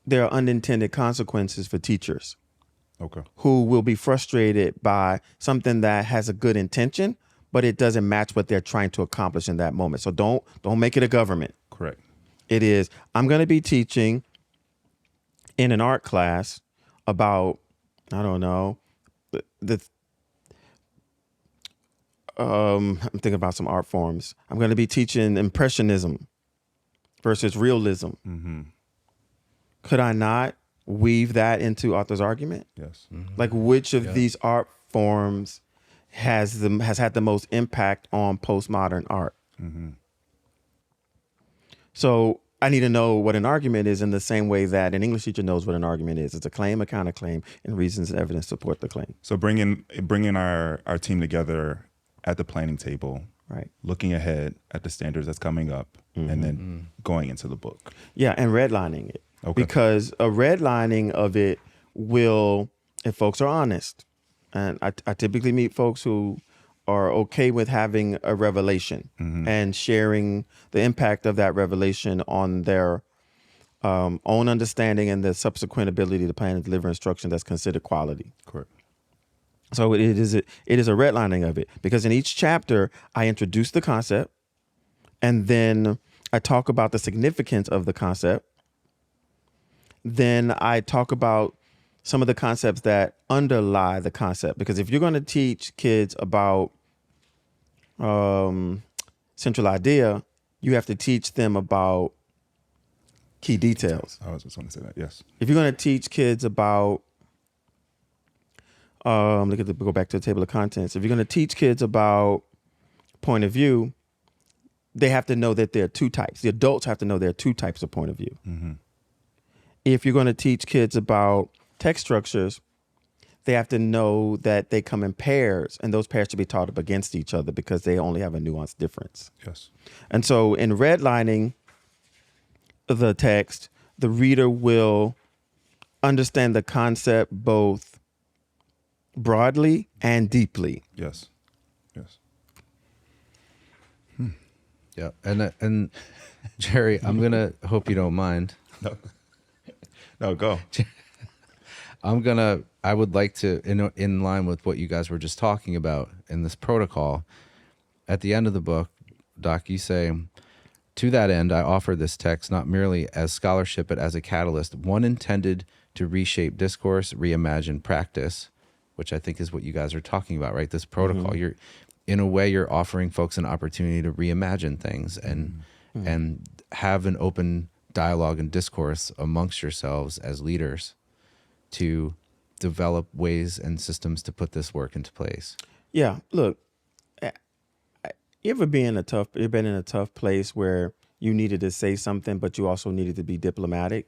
there are unintended consequences for teachers Okay. who will be frustrated by something that has a good intention, but it doesn't match what they're trying to accomplish in that moment. So don't make it a government. Correct. It is, I'm going to be teaching in an art class about, I'm thinking about some art forms. I'm going to be teaching impressionism versus realism. Could I not weave that into author's argument? Yes. Like, which of these art forms has had the most impact on postmodern art? So I need to know what an argument is in the same way that an English teacher knows what an argument is. It's a claim, a counterclaim, and reasons and evidence support the claim. So bringing our team together at the planning table, Right. looking ahead at the standards that's coming up, and then going into the book. Yeah, and redlining it. Okay. Because a redlining of it will, if folks are honest, and I typically meet folks who are okay with having a revelation and sharing the impact of that revelation on their own understanding and the subsequent ability to plan and deliver instruction that's considered quality. Correct. So it is a redlining of it, because in each chapter I introduce the concept and then I talk about the significance of the concept. Then I talk about some of the concepts that underlie the concept, because if you're going to teach kids about central idea, you have to teach them about key details. I was just going to say that. Yes. If you're going to teach kids about go back to the table of contents. If you're going to teach kids about point of view, they have to know that there are two types. The adults have to know there are two types of point of view. If you're going to teach kids about text structures, they have to know that they come in pairs, and those pairs should be taught up against each other because they only have a nuanced difference. Yes. And so in redlining the text, the reader will understand the concept both broadly and deeply. Yes. Yes. Yeah, and Jerry, I'm gonna hope you don't mind. No, go. I would like to, in line with what you guys were just talking about in this protocol, at the end of the book, Doc, you say, to that end, I offer this text not merely as scholarship, but as a catalyst, one intended to reshape discourse, reimagine practice, which I think is what you guys are talking about, right? This protocol, you're, in a way, you're offering folks an opportunity to reimagine things and have an open dialogue and discourse amongst yourselves as leaders to develop ways and systems to put this work into place. Yeah, look, you ever been in a tough place where you needed to say something, but you also needed to be diplomatic,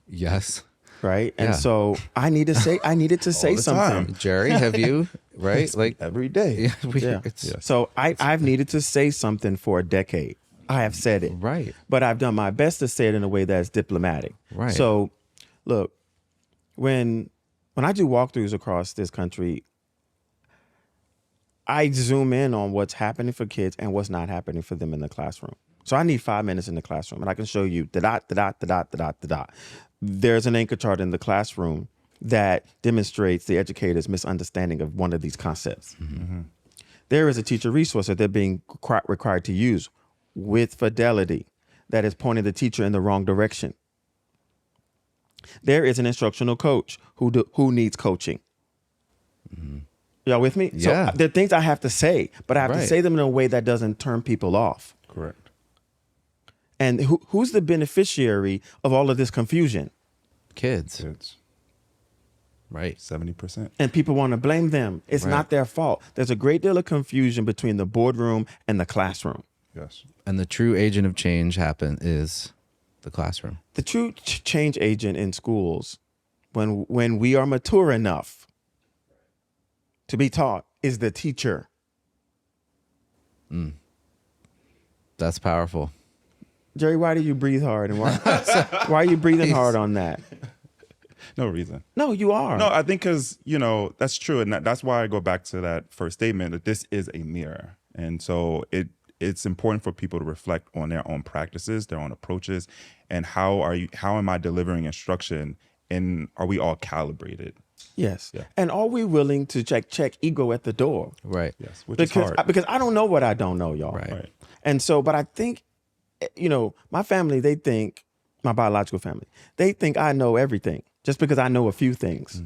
Yes. right? Yeah. And so I needed to say the something. time. Jerry, have you, right? Like Every day. Yeah. it's Yes. So I've needed to say something for a decade. I have said it. Right. But I've done my best to say it in a way that's diplomatic. Right. So, look, when I do walkthroughs across this country, I zoom in on what's happening for kids and what's not happening for them in the classroom. So I need 5 minutes in the classroom, and I can show you da-da. There's an anchor chart in the classroom that demonstrates the educator's misunderstanding of one of these concepts. There is a teacher resource that they're being required to use with fidelity that is pointing the teacher in the wrong direction. There is an instructional coach who needs coaching. Y'all with me? Yeah. So there are things I have to say, but I have to Right. say them in a way that doesn't turn people off. Correct. And who's the beneficiary of all of this confusion? Kids. It's Right. 70%. And people want to blame them. It's Right. not their fault. There's a great deal of confusion between the boardroom and the classroom. Yes. And the true agent of change is the classroom. The true change agent in schools, when we are mature enough to be taught, is the teacher. That's powerful. Jerry, why do you breathe hard? And why are you breathing hard on that? No reason. No, you are. No, I think because, that's true. And that's why I go back to that first statement that this is a mirror. And so it's important for people to reflect on their own practices, their own approaches, and how am I delivering instruction, and are we all calibrated? Yes. Yeah. And are we willing to check ego at the door? Right. Yes, which is hard. Because I don't know what I don't know, y'all. Right. Right. And so, but I think, my family, my biological family, they think I know everything just because I know a few things.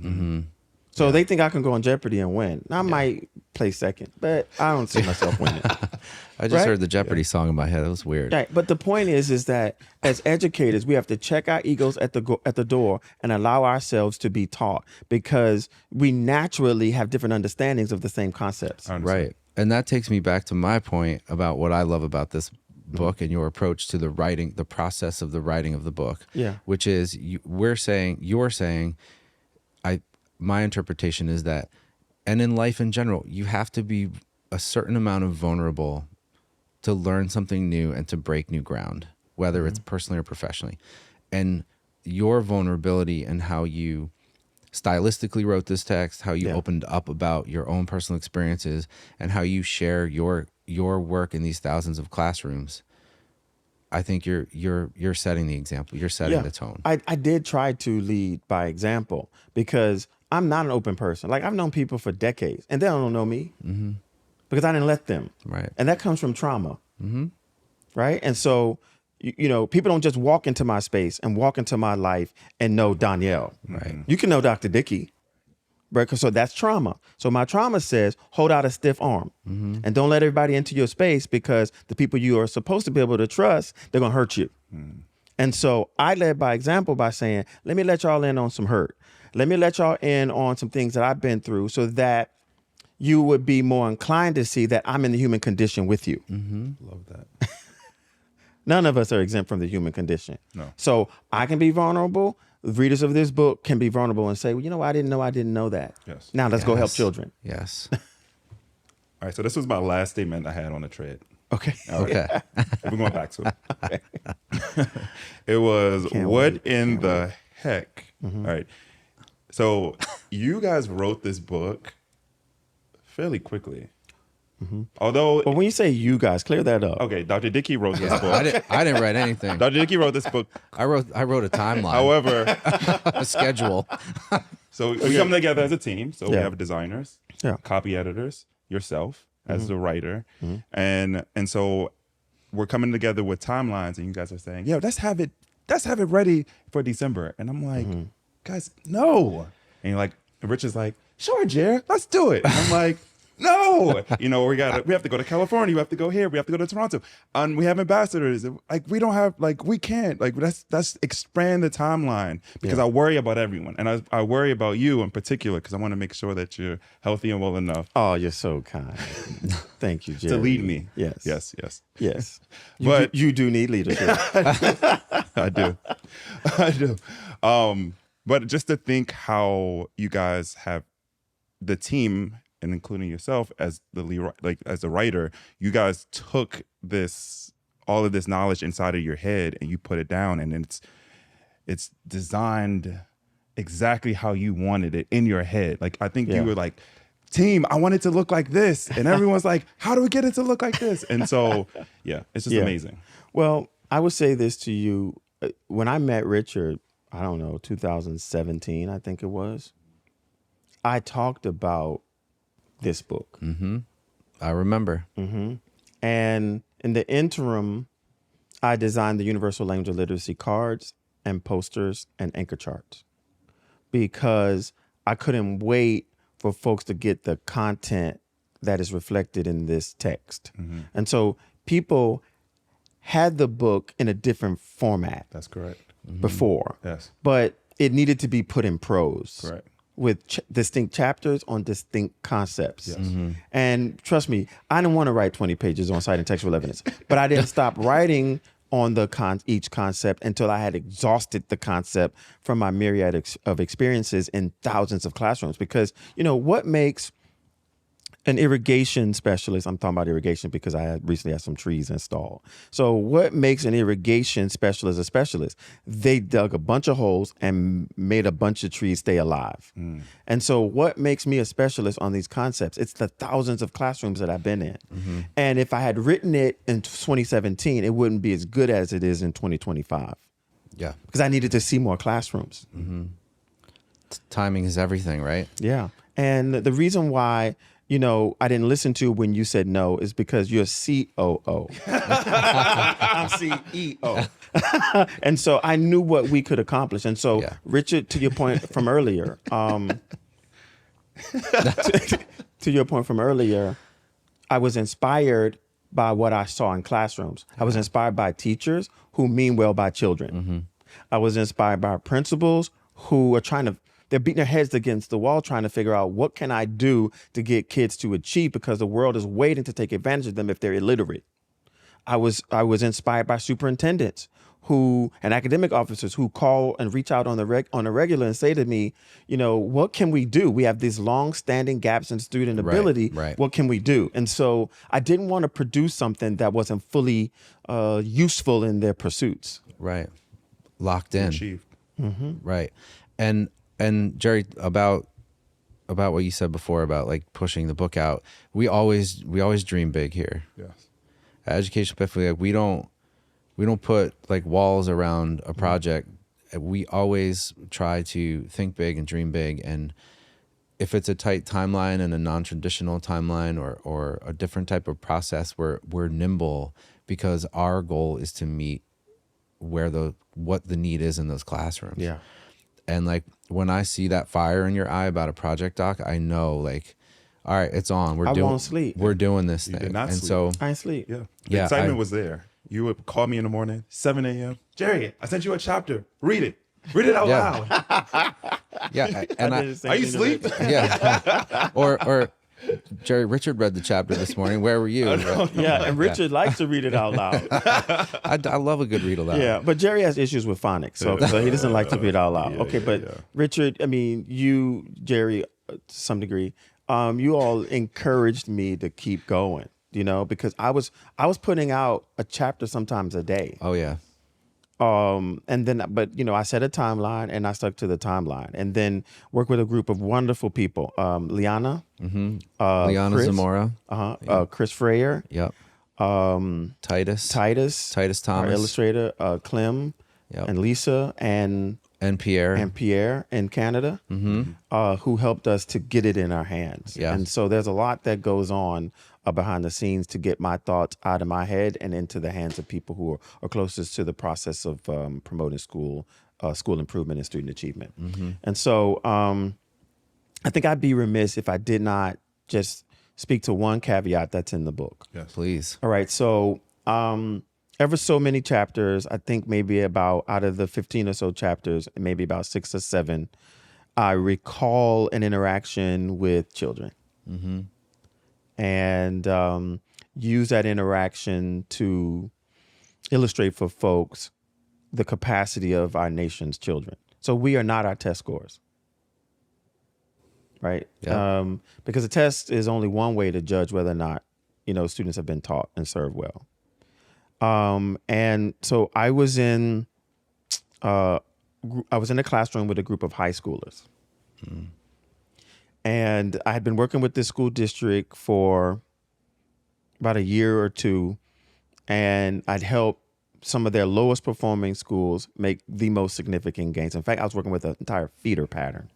So they think I can go on Jeopardy and win. I might play second, but I don't see myself winning. I just Right? heard the Jeopardy song in my head. It was weird. Right. But the point is that as educators, we have to check our egos at the door and allow ourselves to be taught, because we naturally have different understandings of the same concepts. I understand. Right. And that takes me back to my point about what I love about this book and your approach to the writing, the process of the writing of the book. Yeah. Which is you're saying, my interpretation is that, and in life in general, you have to be a certain amount of vulnerable to learn something new and to break new ground, whether it's personally or professionally. And your vulnerability and how you stylistically wrote this text, how you opened up about your own personal experiences, and how you share your work in these thousands of classrooms. I think you're setting the example. You're setting the tone. I did try to lead by example, because I'm not an open person. Like, I've known people for decades and they don't know me because I didn't let them. Right. And that comes from trauma. Right. And so, people don't just walk into my space and walk into my life and know Donyall. Right. You can know Dr. Dickey. Right. So that's trauma. So my trauma says, hold out a stiff arm and don't let everybody into your space, because the people you are supposed to be able to trust, they're going to hurt you. And so I led by example by saying, let me let y'all in on some hurt. Let me let y'all in on some things that I've been through, so that you would be more inclined to see that I'm in the human condition with you. Love that. None of us are exempt from the human condition. No. So I can be vulnerable. Readers of this book can be vulnerable and say, well, I didn't know that. Yes. Now let's go help Yes. children. Yes. All right. So this was my last statement I had on the thread. Okay. Okay. We're going back to it. It was, Can't what wait. in the heck? All right. So you guys wrote this book fairly quickly. Although, But when you say you guys, clear that up. okay, Dr. Dickey wrote this book. I didn't write anything. Dr. Dickey wrote this book. I wrote a timeline, However, a schedule. so we come together as a team. So we Yeah. have designers, Yeah. copy editors, yourself as the writer. And so we're coming together with timelines, and you guys are saying, yeah, let's have it ready for December. And I'm like, guys, no. And you're like, and Rich is like, sure, Jer, let's do it. And I'm like, no, we have to go to California. We have to go here. We have to go to Toronto. And we have ambassadors. Like, we don't have, like, we can't, like, let's expand the timeline, because I worry about everyone. And I worry about you in particular, because I want to make sure that you're healthy and well enough Oh, you're so kind. Thank you, Jerry. to lead me. Yes. Yes. Yes. But- you do need leadership. I do. I do. But just to think how you guys have the team, and including yourself as the lead, like as a writer, you guys took this all of this knowledge inside of your head and you put it down, and it's designed exactly how you wanted it in your head. Like, I think you were like, team, I want it to look like this. And everyone's like, how do we get it to look like this? And so, yeah, it's just amazing. Well, I would say this to you. When I met Richard, I don't know, 2017, I think it was, I talked about this book. Mm-hmm. I remember. Mm-hmm. And in the interim, I designed the Universal Language of Literacy cards and posters and anchor charts because I couldn't wait for folks to get the content that is reflected in this text. Mm-hmm. And so people had the book in a different format. That's correct. Before. Yes. But it needed to be put in prose. Correct. With distinct chapters on distinct concepts. Yes. Mm-hmm. And trust me, I didn't want to write 20 pages on citing textual evidence, but I didn't stop writing on each concept until I had exhausted the concept from my myriad of experiences in thousands of classrooms. Because, what makes an irrigation specialist, I'm talking about irrigation because I had recently had some trees installed. So what makes an irrigation specialist a specialist? They dug a bunch of holes and made a bunch of trees stay alive. And so what makes me a specialist on these concepts? It's the thousands of classrooms that I've been in. Mm-hmm. And if I had written it in 2017, it wouldn't be as good as it is in 2025. Yeah. Because I needed to see more classrooms. Mm-hmm. Timing is everything, right? Yeah. And the reason why I didn't listen to when you said no is because you're COO. I'm CEO. And so I knew what we could accomplish. And so, Richard, to your point from earlier, I was inspired by what I saw in classrooms. I was inspired by teachers who mean well by children. Mm-hmm. I was inspired by principals who are they're beating their heads against the wall trying to figure out what can I do to get kids to achieve because the world is waiting to take advantage of them if they're illiterate. I was inspired by superintendents and academic officers who call and reach out on a regular and say to me, what can we do? We have these long-standing gaps in student ability. Right. What can we do? And so I didn't want to produce something that wasn't fully useful in their pursuits. Right. Locked in. Achieved. Mm-hmm. Right. And Jerry, about what you said before about like pushing the book out, we always dream big here. Yes. At Education Epiphany, like we don't put like walls around a project. We always try to think big and dream big. And if it's a tight timeline and a non-traditional timeline or a different type of process, we're nimble because our goal is to meet what the need is in those classrooms. Yeah. And like when I see that fire in your eye about a project, Doc, I know like, all right, it's on. I won't sleep. We're doing this You thing. did not and sleep. so I ain't sleep. Yeah. The excitement was there. You would call me in the morning, 7 a.m. Jerry, I sent you a chapter. Read it. Read it out loud. Yeah. And Are you asleep? yeah. Or Jerry, Richard read the chapter this morning. Where were you? Yeah, and Richard likes to read it out loud. I love a good read aloud. Yeah, but Jerry has issues with phonics, so he doesn't like to read out loud. Richard, I mean, Jerry, to some degree, you all encouraged me to keep going, because I was putting out a chapter sometimes a day. Oh, yeah. And then, but I set a timeline and I stuck to the timeline, and then worked with a group of wonderful people. Liana, Liana Chris, Zamora, Chris Freyer, yep. Titus Thomas, our illustrator, Clem, yep. and Lisa, and Pierre in Canada, who helped us to get it in our hands. Yeah. And so there's a lot that goes on behind the scenes to get my thoughts out of my head and into the hands of people who are closest to the process of promoting school improvement and student achievement. Mm-hmm. And so I think I'd be remiss if I did not just speak to one caveat that's in the book. Yes. Please. All right. So ever so many chapters, I think maybe about out of the 15 or so chapters, maybe about 6 or 7, I recall an interaction with children. Mm-hmm. And use that interaction to illustrate for folks the capacity of our nation's children. So we are not our test scores, right? Yeah. Because a test is only one way to judge whether or not, students have been taught and served well. And so I was in a classroom with a group of high schoolers. And I had been working with this school district for about a year or two, and I'd helped some of their lowest performing schools make the most significant gains. In fact, I was working with an entire feeder pattern.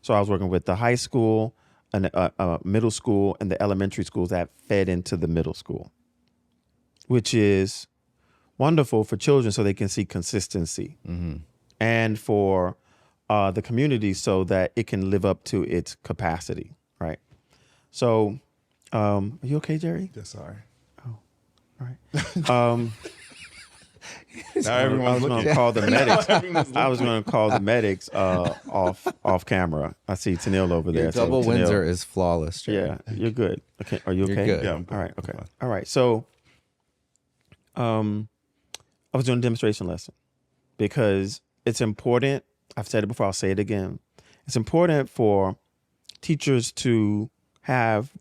So I was working with the high school, and middle school, and the elementary schools that fed into the middle school, which is wonderful for children so they can see consistency, and for the community so that it can live up to its capacity, right? So, are you okay, Jerry? Yes, sorry. All right. Now I everyone's was going looking. to call the medics. Everyone's I was going to call the medics off camera. I see Tennille over there. Your So, double Tennille, Windsor is flawless. Jerry. Yeah, you're good. Okay, are you You're okay? good. Yeah, I'm good. All right. Okay. I'm fine. All right. So, I was doing a demonstration lesson because it's important. I've said it before. I'll say it again. It's important for teachers to have,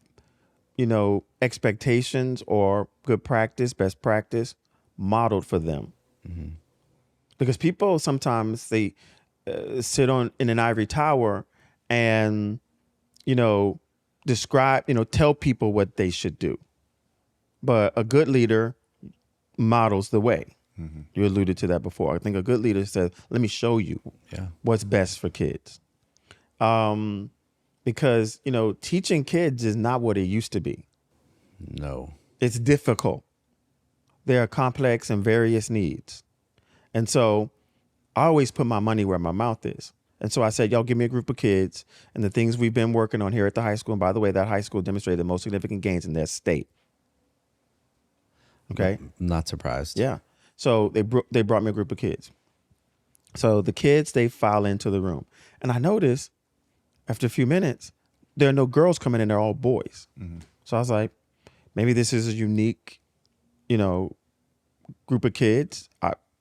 expectations or good practice, best practice modeled for them. Because people sometimes they sit in an ivory tower and, describe, tell people what they should do. But a good leader models the way. You alluded to that before. I think a good leader says, let me show you what's best for kids. Because, teaching kids is not what it used to be. No. It's difficult. There are complex and various needs. And so I always put my money where my mouth is. And so I said, y'all give me a group of kids and the things we've been working on here at the high school. And by the way, that high school demonstrated the most significant gains in their state. Okay. I'm not surprised. Yeah. So they brought me a group of kids. So the kids, they file into the room. And I noticed after a few minutes, there are no girls coming in, they're all boys. So I was like, maybe this is a unique, group of kids.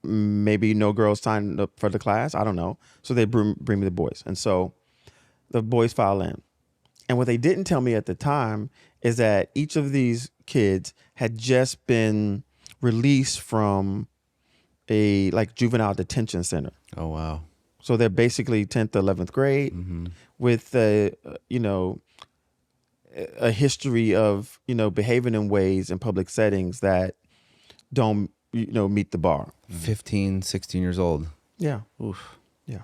Maybe no girls signed up for the class. I don't know. So they bring me the boys. And so the boys file in. And what they didn't tell me at the time is that each of these kids had just been released from a juvenile detention center. Oh, wow. So they're basically 10th, 11th grade with a history of, behaving in ways in public settings that don't, meet the bar. 15, 16 years old. Yeah. Oof. Yeah.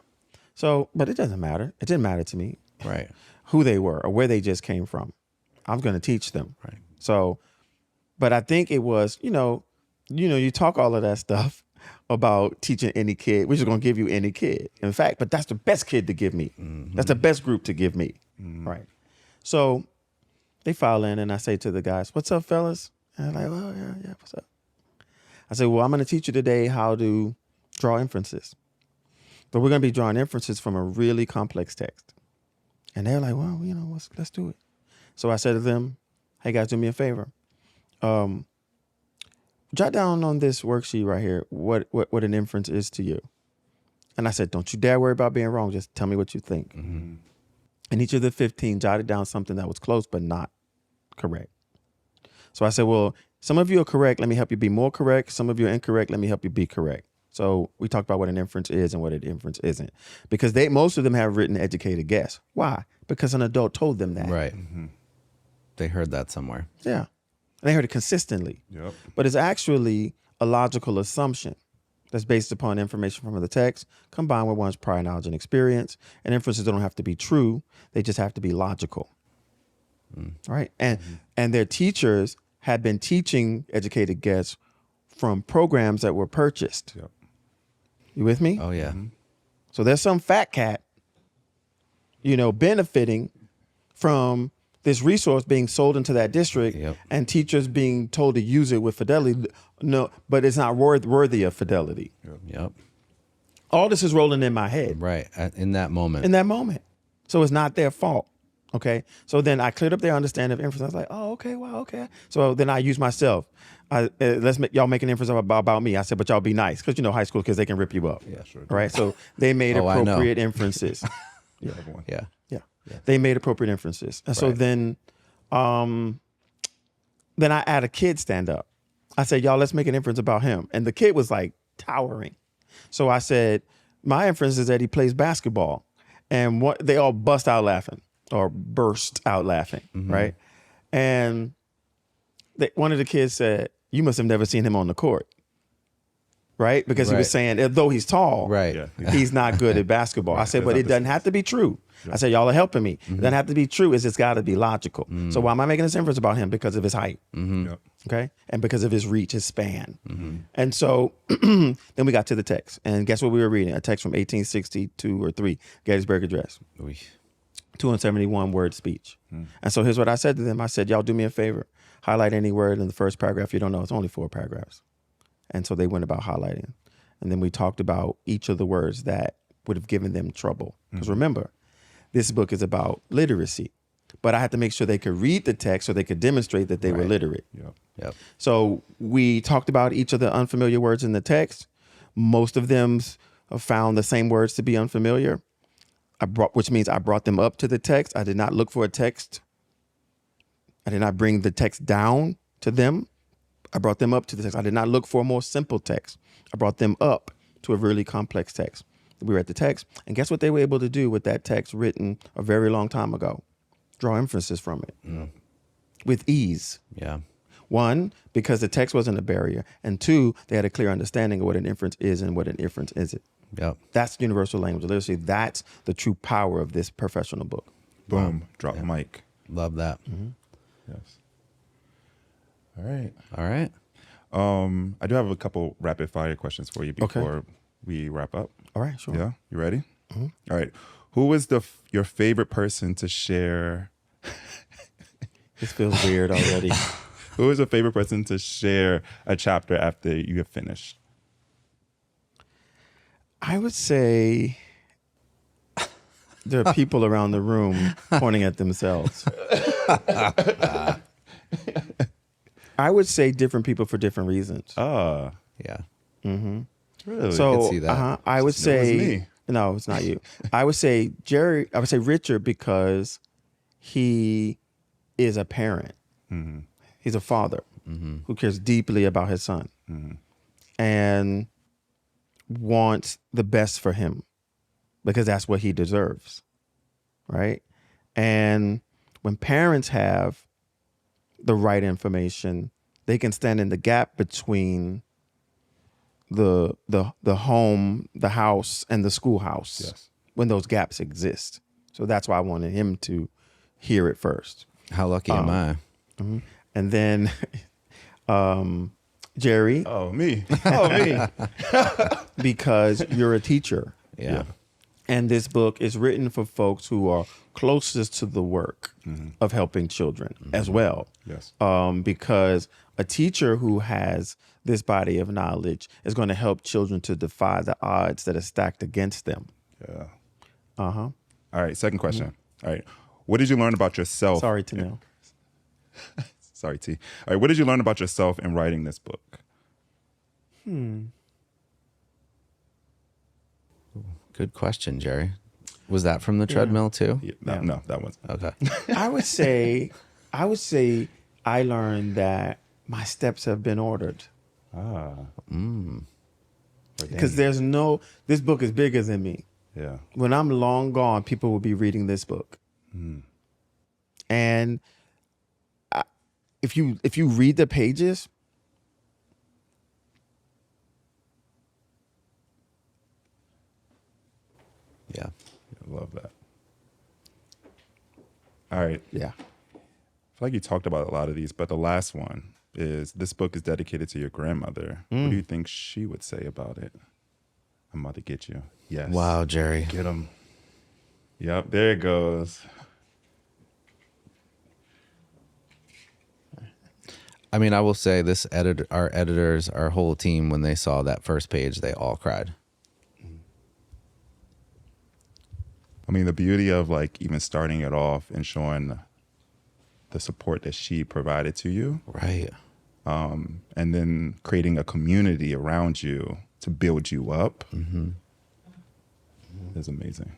So, but it doesn't matter. It didn't matter to me Right. who they were or where they just came from. I'm going to teach them. Right. So, but I think it was, you talk all of that stuff about teaching any kid. We're just going to give you any kid. In fact, but that's the best kid to give me. That's the best group to give me. Right. So they file in and I say to the guys, what's up, fellas? And they're like, oh, yeah, what's up? I said, well, I'm going to teach you today how to draw inferences. But we're going to be drawing inferences from a really complex text. And they're like, well, let's do it. So I said to them, hey, guys, do me a favor. Jot down on this worksheet right here what an inference is to you. And I said, don't you dare worry about being wrong. Just tell me what you think. And each of the 15 jotted down something that was close but not correct. So I said, well, some of you are correct. Let me help you be more correct. Some of you are incorrect. Let me help you be correct. So we talked about what an inference is and what an inference isn't. Because most of them have written educated guess. Why? Because an adult told them that. Right. They heard that somewhere. Yeah. And they heard it consistently. Yep. But it's actually a logical assumption that's based upon information from the text combined with one's prior knowledge and experience. And inferences don't have to be true. They just have to be logical. Right. And their teachers had been teaching educated guess from programs that were purchased. Yep. You with me? Oh, yeah. So there's some fat cat, benefiting from this resource being sold into that district and teachers being told to use it with fidelity. No, but it's not worthy of fidelity. Yep. All this is rolling in my head. Right. In that moment. So it's not their fault. Okay. So then I cleared up their understanding of inference. I was like, oh, okay. Wow. Okay. So then I use myself. Y'all make an inference about me. I said, but y'all be nice. Cause high school kids, they can rip you up. Yeah, sure. All right. So they made appropriate inferences. Everyone. Yeah. They made appropriate inferences. And so then I had a kid stand up I said, y'all, let's make an inference about him. And the kid was like towering. So I said, my inference is that he plays basketball. And they all burst out laughing, right? And one of the kids said, you must have never seen him on the court. Right? Because he was saying, though he's tall, he's not good at basketball. I said, but it doesn't have to be true. I said, y'all are helping me. It doesn't have to be true. It's just got to be logical. So why am I making this inference about him? Because of his height. Okay? And because of his reach, his span. And so then we got to the text. And guess what we were reading? A text from 1862 or 3, Gettysburg Address. 271 word speech. And so here's what I said to them. I said, y'all do me a favor. Highlight any word in the first paragraph you don't know. It's only 4 paragraphs. And so they went about highlighting. And then we talked about each of the words that would have given them trouble. Because remember, this book is about literacy. But I had to make sure they could read the text so they could demonstrate that they were literate. So we talked about each of the unfamiliar words in the text. Most of them found the same words to be unfamiliar, which means I brought them up to the text. I did not look for a text. I did not bring the text down to them. I brought them up to the text. I did not look for a more simple text. I brought them up to a really complex text. We read the text, and guess what they were able to do with that text written a very long time ago? Draw inferences from it with ease. One, because the text wasn't a barrier, and 2, they had a clear understanding of what an inference is and what an inference isn't. That's universal language literacy. That's the true power of this professional book. Boom. Drop the mic. Love that. Yes. All right. I do have a couple rapid fire questions for you before we wrap up. All right, sure. Yeah, you ready? All right. Who was your favorite person to share? This feels weird already. Who was your favorite person to share a chapter after you have finished? I would say there are people around the room pointing at themselves. I would say different people for different reasons. Yeah. Really? So I could see that. I would say me. no, it's not you. I would say Jerry. I would say Richard because he is a parent. He's a father who cares deeply about his son and wants the best for him because that's what he deserves, right? And when parents have the right information, they can stand in the gap between the home, the house, and the schoolhouse when those gaps exist. So that's why I wanted him to hear it first. How lucky am I? And then Jerry. Oh, me. Because you're a teacher. Yeah. And this book is written for folks who are closest to the work of helping children as well. Yes. Because a teacher who has this body of knowledge is going to help children to defy the odds that are stacked against them. Yeah. Uh-huh. All right. Second question. All right. What did you learn about yourself? Sorry, Tanel. Sorry, T. All right. What did you learn about yourself in writing this book? Good question, Jerry. Was that from the treadmill too? Yeah, no, that wasn't. Okay. I would say I learned that my steps have been ordered. Because this book is bigger than me. Yeah. When I'm long gone, people will be reading this book. And if you read the pages, Yeah. I love that. All right. yeah. I feel like you talked about a lot of these, but the last one is this book is dedicated to your grandmother. What do you think she would say about it? I'm about to get you. Yes. Wow, Jerry. Get him. Yep, there it goes. I mean, I will say this our editors, our whole team, when they saw that first page, they all cried. I mean, the beauty of like even starting it off and showing the support that she provided to you. Right. And then creating a community around you to build you up is amazing.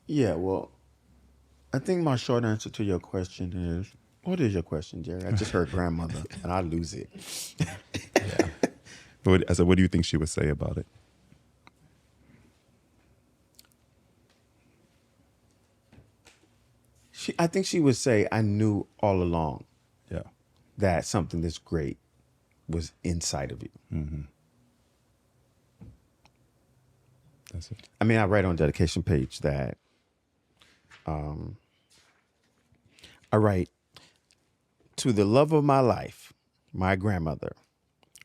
Yeah, well, I think my short answer to your question is What is your question, Jerry? I just heard grandmother, and I lose it. I said, what do you think she would say about it? I think she would say, I knew all along Yeah. that something this great was inside of you. Mm-hmm. That's it. I mean, I write on the dedication page that I write, to the love of my life, my grandmother,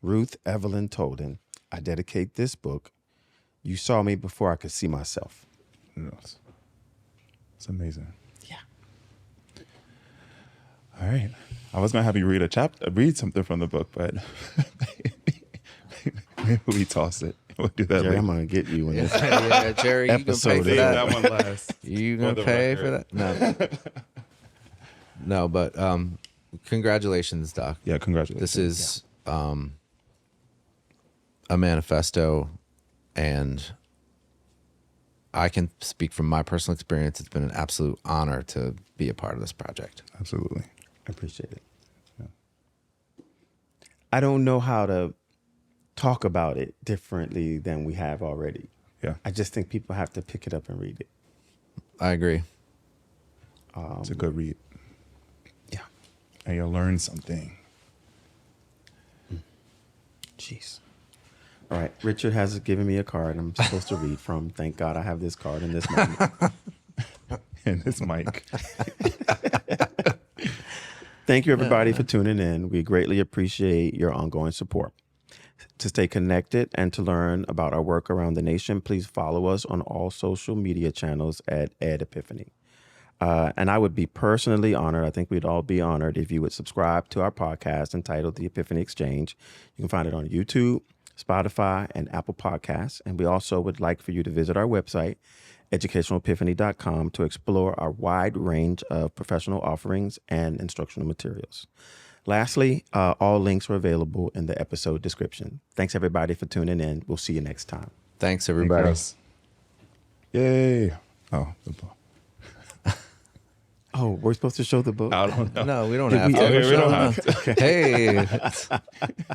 Ruth Evelyn Tolden, I dedicate this book. You saw me before I could see myself. Yes. It's amazing. Yeah. All right. I was gonna have you read something from the book, but maybe we toss it. We'll do that Jerry, later. I'm going to get you in this. Yeah, Jerry, you gonna pay Episode for is- that? that one last. You For gonna the pay record. for that? No. No, but congratulations, Doc. Yeah, congratulations. This is a manifesto, and I can speak from my personal experience. It's been an absolute honor to be a part of this project. Absolutely. I appreciate it. Yeah. I don't know how to talk about it differently than we have already. Yeah. I just think people have to pick it up and read it. I agree. It's a good read. Yeah. And you'll learn something. Jeez. All right. Richard has given me a card I'm supposed to read from. Thank God I have this card in this moment. And this mic. Thank you, everybody, for tuning in. We greatly appreciate your ongoing support. To stay connected and to learn about our work around the nation, please follow us on all social media channels at Ed Epiphany. And I would be personally honored, I think we'd all be honored, if you would subscribe to our podcast entitled The Epiphany Exchange. You can find it on YouTube, Spotify, and Apple Podcasts. And we also would like for you to visit our website, educationalepiphany.com, to explore our wide range of professional offerings and instructional materials. Lastly, all links are available in the episode description. Thanks, everybody, for tuning in. We'll see you next time. Thanks, Thank everybody. us. Yay. Oh, the book. Oh, we're supposed to show the book? I don't know. No, we don't Did have we to. ever Okay, we don't have Hey.